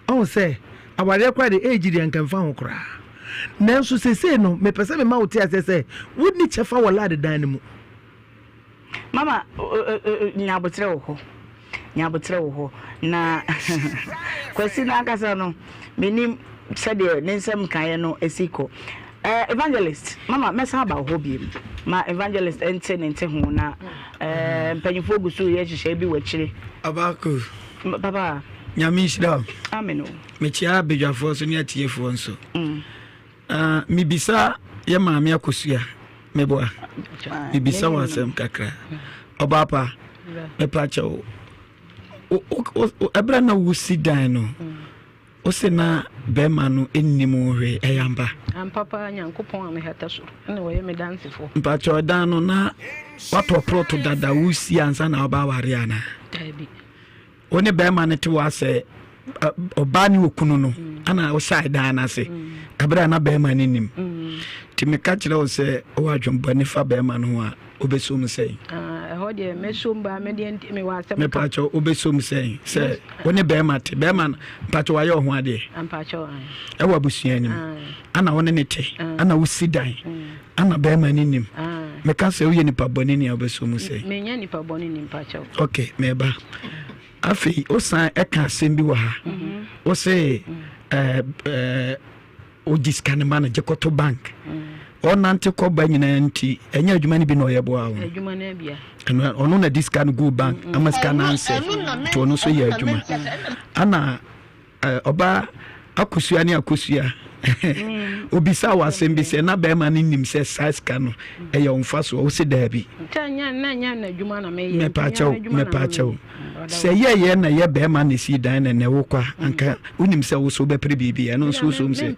oh say aware kwa de age di ankamfa ho kra nanso sese no me pese me ma wote asese woni chefa wala de dan mu mama nyabotre wo ho na kwesi na akasa no menim sede ne nsem kan no esiko evangelist mama mesa ba ho biem ma evangelist ente ho na mpanyifo gusu ye hihye bi wachire abako papa nyamishira ameno mechia bedwafo so ne atiefo nso mibisa ye maame akosua meboa mibisa wasem kakra obapa mepacha o ebra na wusi dan no o se na bema no ennimu hwe eyamba papa Nyankopon amehata so ne wo ye me dance fo mpacha dan no na wato proto dada wusi ansa na oba ware ana dabi one bema ne te wase oba ni okunu no ana o side dan ase abra na bema ne nim ti me ka kire o se o adwomba ne fa bema no a obesom sei ho de mesom ba me de me wase me pacha obesom sei se one bema te bema pacha wa ye ho ade pacha e wa busua nim ana one ne te ana wusi dan ana bema ne nim me ka se o ye nipa boni ne obesom sei me nya nipa boni nim pacha okay me ba afi o san e ka sembi wa ha o se o discount man je koto bank onante ko ba nyina nti enya adwuma ne bi na oyebo awo adwuma na bia ono na discount go bank ama scan answer to no so ye adwuma ana oba akosua ne akosua obisa wasem bi se na be ma ne nim se size ka no eye onfa so o se da bi tanya na adwuma na me pacha se ye na ye be ma ne si dan na wo kwa anka unim se wo so be pre bibi e no so so se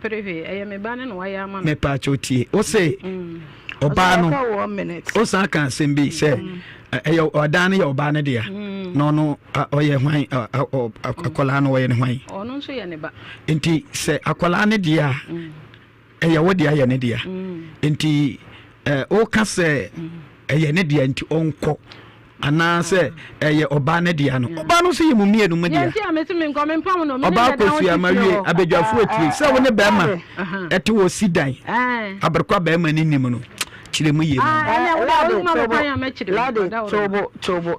me ba ne no wa ya ma me pacha tie o se oba no o san kan sem bi se eye odan ye oba ne dia no oye hwan akola no oye ne hwan ono nso ye ne ba enti se akola ne dia eye wo dia ye ne dia enti o ka se eye ne dia enti onko ana se eye oba ne dia no oba no so ye mumie no mu dia yesi amesi me nko me pam no me oba kosua mawie abedwafo atire se wo ne ba ma ete wo sidan aberkwa ba ma ni nim no chire mu ye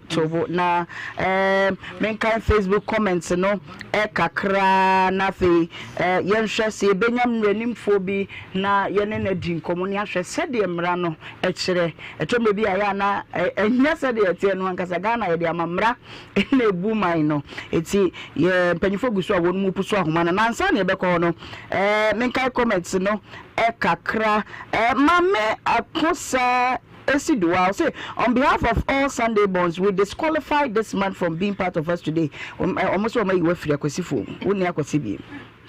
tobo na menkan Facebook comments no kakra na fe yenhwe se benyam ranimfo bi na yene na di nkomo ne ahwe sede mra no kire etombe bi aya na enya sede etie no ankasa Ghana ye de amamra na ebu man no eti ye mpanyifo guso a wonu mu puso ahoma na nansa na ebekọ no menkan comments no kakra mame akosa Esiduwa say on behalf of all Sunday bonds we disqualify this man from being part of us today. Almost what you were free akwesifo woni akwesibi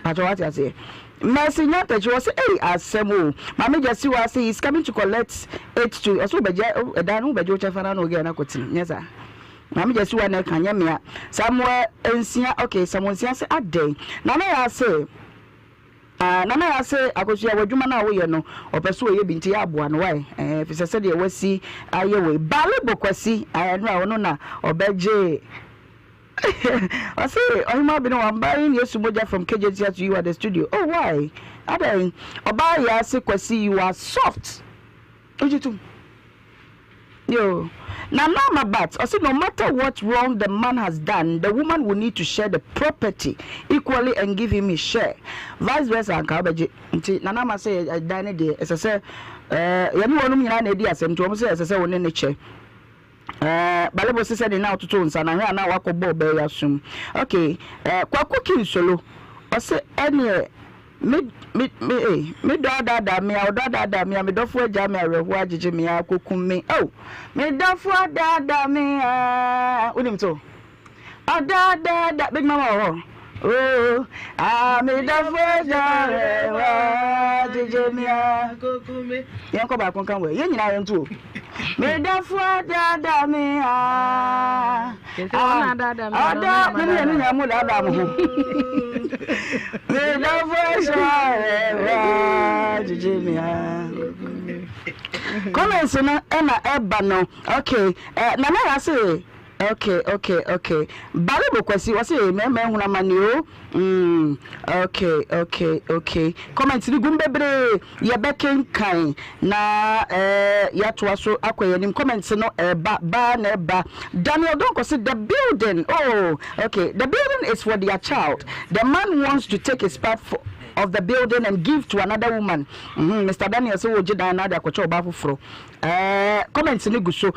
pato what I say Mercy Nyata was hey asemo mame just you say he's coming to collect it to also beje dan no beje chefana no ge na kotin yes sir I'm just one I can yamia. Somewhere in Sia, okay, someone says a day. Nana, I say, I could see a woman away, no, or pursue you been tia one way. If it's a city, we see a way. Ballybokwasi, I know, no, or Bedjay. I say, I might be no, I'm buying your sumoja from KJT to you at the studio. Oh, why? I don't. Or buy your sequence, you are soft. Yo, now mama but I say no matter what wrong the man has done, the woman will need to share the property equally and give him his share. Vice versa, and Kabaji. Nana must say I dine day. As I say, you know, one million ideas and to almost as I say one in the chair. Balabo said now to tones and I now walk about by assume. Okay, cooking solo. I say any. Me dada me o dada me me dofo ja me arewo agege me akokum me oh me dofo dada me unim to o dada big mama oh me dofo ja arewo agege me akokum me yen ko ba kon kan we yen nyina yen to me dofo dada me dada me nyamu dada mo me dofo comments na eba no okay na na say okay Balibo kwesi wase me huna mani o okay comment ni gumbebre ye beken kan na ya to aso akoye nim comments no ba na eba Daniel don't consider the building the building is for their child. The man wants to take his part of the building and give to another woman. Mr. Daniel so wo jida na da kwacho ba foforo. Comments ni guso.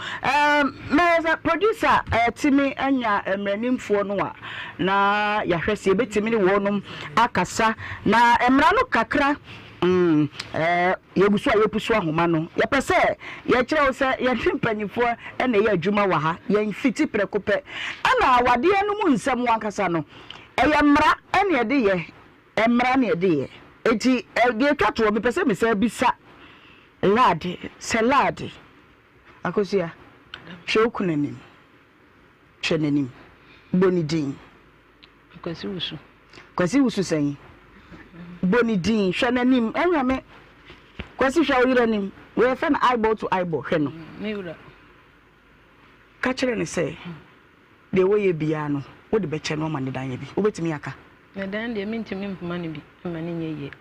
Me producer Timi anya emranimfo no a na ya hwese ebetimi ni wonum akasa na emra no kakra yeguso ayepuso ahoma no ye pese ye kire wo se ye twempanyifo na ye adwuma wa ha ye fiti prekope ana awade no mu nsem wankasa no eyemra ene ye de ye emra ne de ye eti ge twato me pese me se bisa salad akosia shokunanim hwenanim bonidin kwasi wusu sen bonidin hwenanim enwame kwasi hwawiranim we fan eyeball to eyeball hweno mewura ka kire ne say de wo ye bia no wo de be che no ma ne dan ye bi obetimi aka ne dan de mintimi mpuma ne bi ma ne nye ye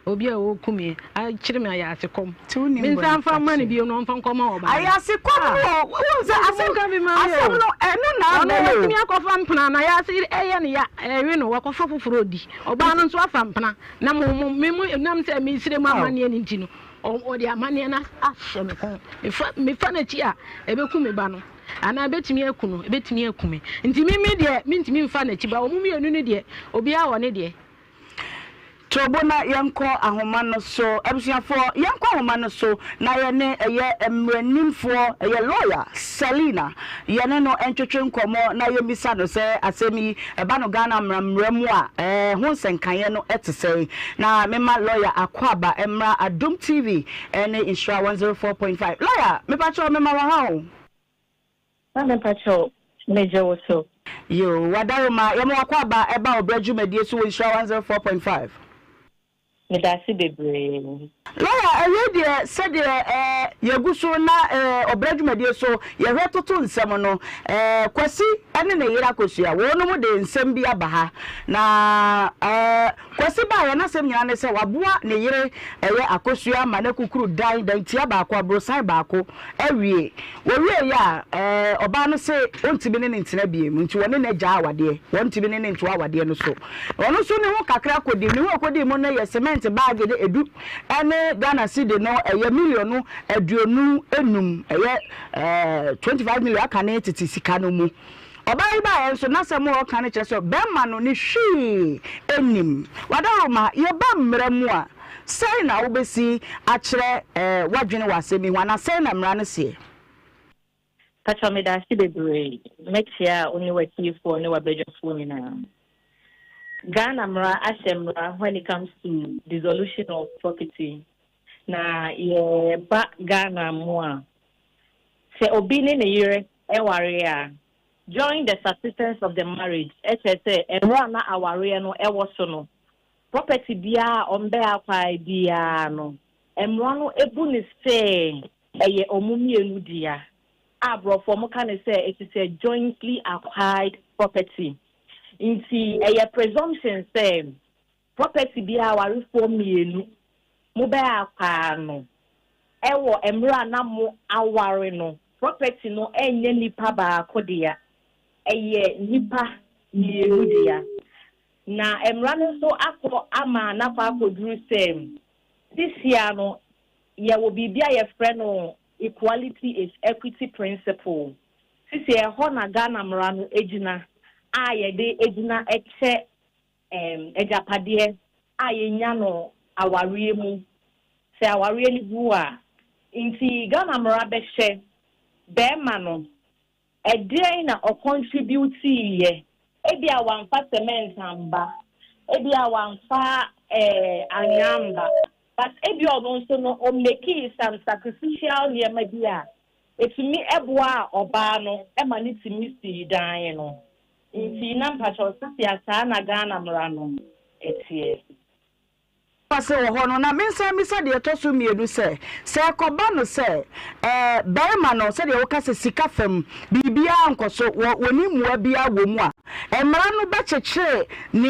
obi a wo kumie a kire me aya asekom min san fa ma ne bi no mfa nkoma oba aya asekom wo se asenka bi ma asem no eno na no kimi akofa mpana na ya se eye ne ya ewe no wakofa foforo di oba no nso afa mpana na me nam se me sire mu amane ani nti no o de amane na ahye me kon me fa na chi a ebeku me ba no ana betimi akunu ebetimi akume nti mimi de mintimi mfa na chi ba o mumi enu ne de obi a wo ne de Trobona yanko ahoma no so abusiafo yanko ahoma no so na ye ne eye emranimfo eye lawyer Selina ye ne no entwetwe nkomo na ye misa no se asemi eba no Ghana mramramu a ho senkan no etese na mema lawyer akwaba emra Adom TV ene insura 104.5 lawyer me pacho mema wa ha o me pacho meje wo so yo wadaroma ye mo akwaba eba obradwumedie so insura 104.5 Medasi bebre. Lawyer, already said yeguso na obradwumedie so ye hwetoto nsem no kwasi ene na yira kosua wono mu de nsem bi abaha na kwasi ba ye na sem nyana ne se waboa ne yire eye akosua ma na kukuru dan tia ba akwa brosan ba ako awie wowie ya oba no se ontibi ne ntina bie mu nti woni na gya awade wontibi ne nto awade no so ono so ne ho kakra kodi ne ho kodi mu na ye cement bag de edu ene Ghana cedi no eye million aduonu enum eye 25 million aka na etiti sika no mu obai ba enso na se mo aka na kyeso be ma no ni hwi enim wadaroma ye ba mramu a sai na wo besi a kire wadwene wasemi wana sai na mra no se Pacha me da si bebre mexia oni watifo ne wabejafo ni na Ghana mra asemra when it comes to dissolution of property na ye ba Ghana moa se obi ne yire e ware a during the subsistence of the marriage, say emrana aware no no property bia on bear kwa bia no emrano ebuni say eye omumi eludia abro for mo can say it is a jointly acquired property. Inti eye presumption say property bia wari for mienu mo bear kwa no ewo emrana mo aware no property no enye nipa ba kodia eye nipa nieludia na emrano so akọ ama na fa akọduru sem this year no ye will be a friend equality is equity principle sisi e ho na Ghana mrano ejina aye de ejina eche ejapade aye nya no aware mu se aware ni bua inti Ghana mra be hye be ma no ede na o contribute ye ebi a wanfa cement amba ebi a wanfa anyamba but ebi also no o make some sacrificial yema bia etumi eboa oba no e ma ni timi si dan no nti na mpacho sisi asa na Ghana mra no etie pase wo ho no na mensa de etoso mienu se koba no se bema no se de wo ka se sika fam bibia nkoso woni mua bia wo mu a emra no ba cheche ne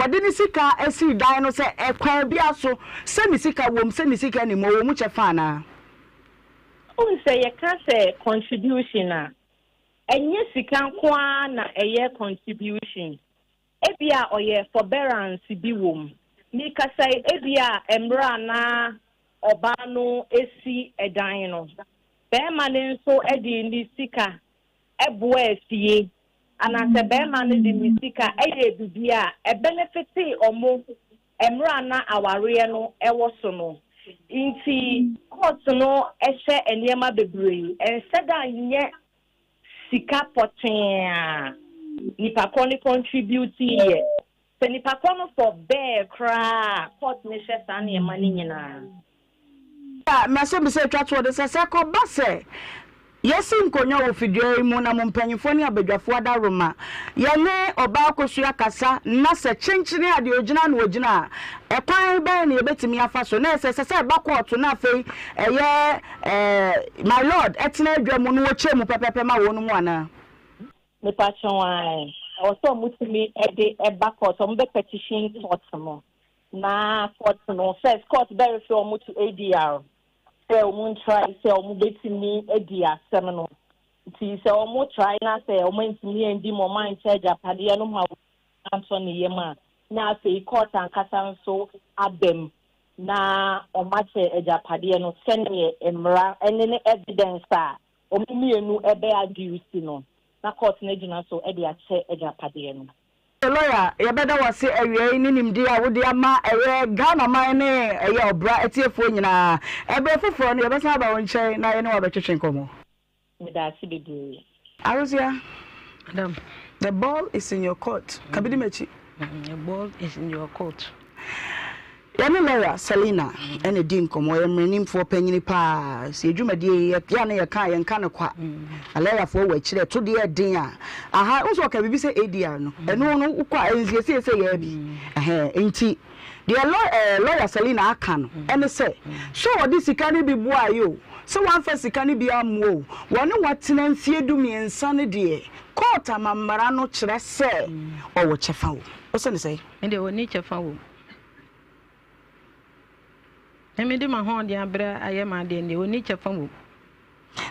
wode ni sika asi dan no se ekwan bia so se ni sika wo se ni sika ni mo wo mu chefa na o se ye ka se contribution a enye sika kwa na eye contribution ebia oye forbearance bi wo mu Mika say ebia emra na obano esi edan no bema ne nso edi ni sika ebo afie anase bema ne di ni sika eye bibia e benefiti omo emra na aware no ewo so no inti court no ehye enema bebree enseda nye sika poten ni pa contribute ye nipa kono for bear cra court measures and your money nyina me so be say twatwo de se ko ba se yesi nkonya wo fidie mu na mo mpanyifo ne abadwafo adaroma ye ne oba akosua kasa na se chenchine ade ogina na ogina ekwan ba ne yebetimi afa so na se ba court na afei my lord etena adwamu no wo chemu pepepe ma wo no mu ana me pa chon also mutimi ede eba court be petition court no na court no first court very sure mu to ADR say omu try say omu betimi ADR no ti say omu try na say omu ntimi endi mo man charge apade no ma Anthony Yema na say court and kasa so abem na omache ejapade no sene emra ene evidence a omu mienu ebe aduse no na court na gina so e dey ache ejapade no lawyer ya beda wase awie ni nimdi a wode ama Ghana man ne eye obra etiefo nyina ebe foforo no yebesa ba won nche na ye ne wabetwetwe nkomo me da si bebe Arusia madam the ball is in your court kabidi mechi the ball is in your court Yana lawyer Selina ene di nkomo ye mrenim fo panyini pa se adwumade ya na ye kan ye nka ne kwa lawyer fo wa kire to de din a aha unso ka bibi se ADR no eno no ukwa enzie se ye bi enti the lawyer Selina aka no ene se so odi sika ne bi bua yo so wan fa sika ne bi amuo wone watena mfie dumiensa ne de court amamara no kire se owo chefa wo o se ne se ende woni chefa wo Emidi ma ho de abra ayema de ne oni chefa wo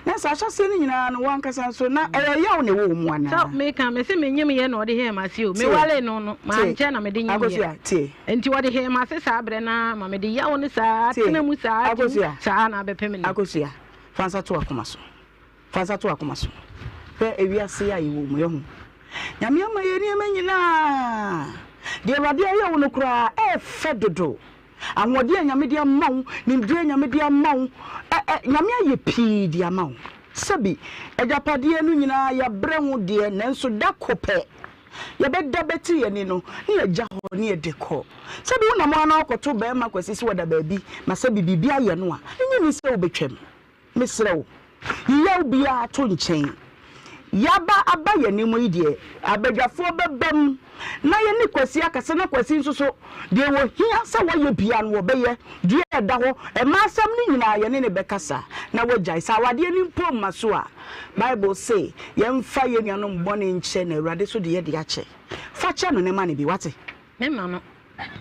na sa hwase ni nyina no wankasa so na yaw ne wo mu ana so me ka me se menyim ye na ode he ma se o me wale no no ma nche na me de nyim ye enti wode he ma se sa abre na ma me de yaw ne sa tena mu sa sa na be pemene akosia fansa to akoma so fe ewiase ya yiwo mu ye hu nyame ama ye ni nyina de wade yaw no kura fe dodo anwode anyame dia mawo nimdre anyame dia mawo nyame aye pii dia mawo sabi ejapade no nyina ya bre ho de nanso da kope ya beda beti ye ni no ni eja ho ni edeko sabi wona mo ana okoto be ma kwasisi wada baabi ma sabi bibia ye no a enye ni se obetwam mesrewo yaw bia to nchen yaba aba yanimu yi de abadwafo bebam na ye ni kwasi akase na kwasi nso so de wo hia sa wo ye bia no wo beye dua da ho e ma asam ni nyina ye ne bekasa na wo jai sa wade ni mpom maso a Bible say ye mfa ye nuanom bone nche na Awurade so de ye de ache fa che no ne ma ne bi wate me ma no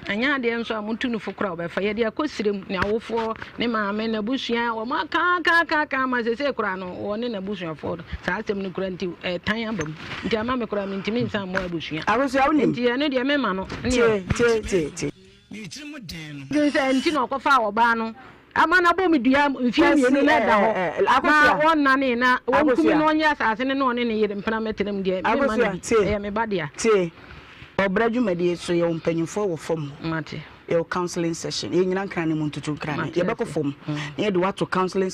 anya de nso amuntu no fukura obefa ye de akosirem ne awofo ne maame na busua o ma ka ma sese kura no wo ne na busua fo sa asem ne kura nti tan abam nti ama me kura ntimi nsan mo abusua abusua wo nti ye ne de me ma no te nti no kofa oba no ama na bo me dua mfia mienu na da ho akwa wonna ne na wonkumi no nya asase ne no ne yire mpana meterem de me ma ne me badia Obradwumadi so ye mpanyimfo wo fom mate ye counseling session ye nyina kan ne muntutu kran ye beko fom ye de wato counseling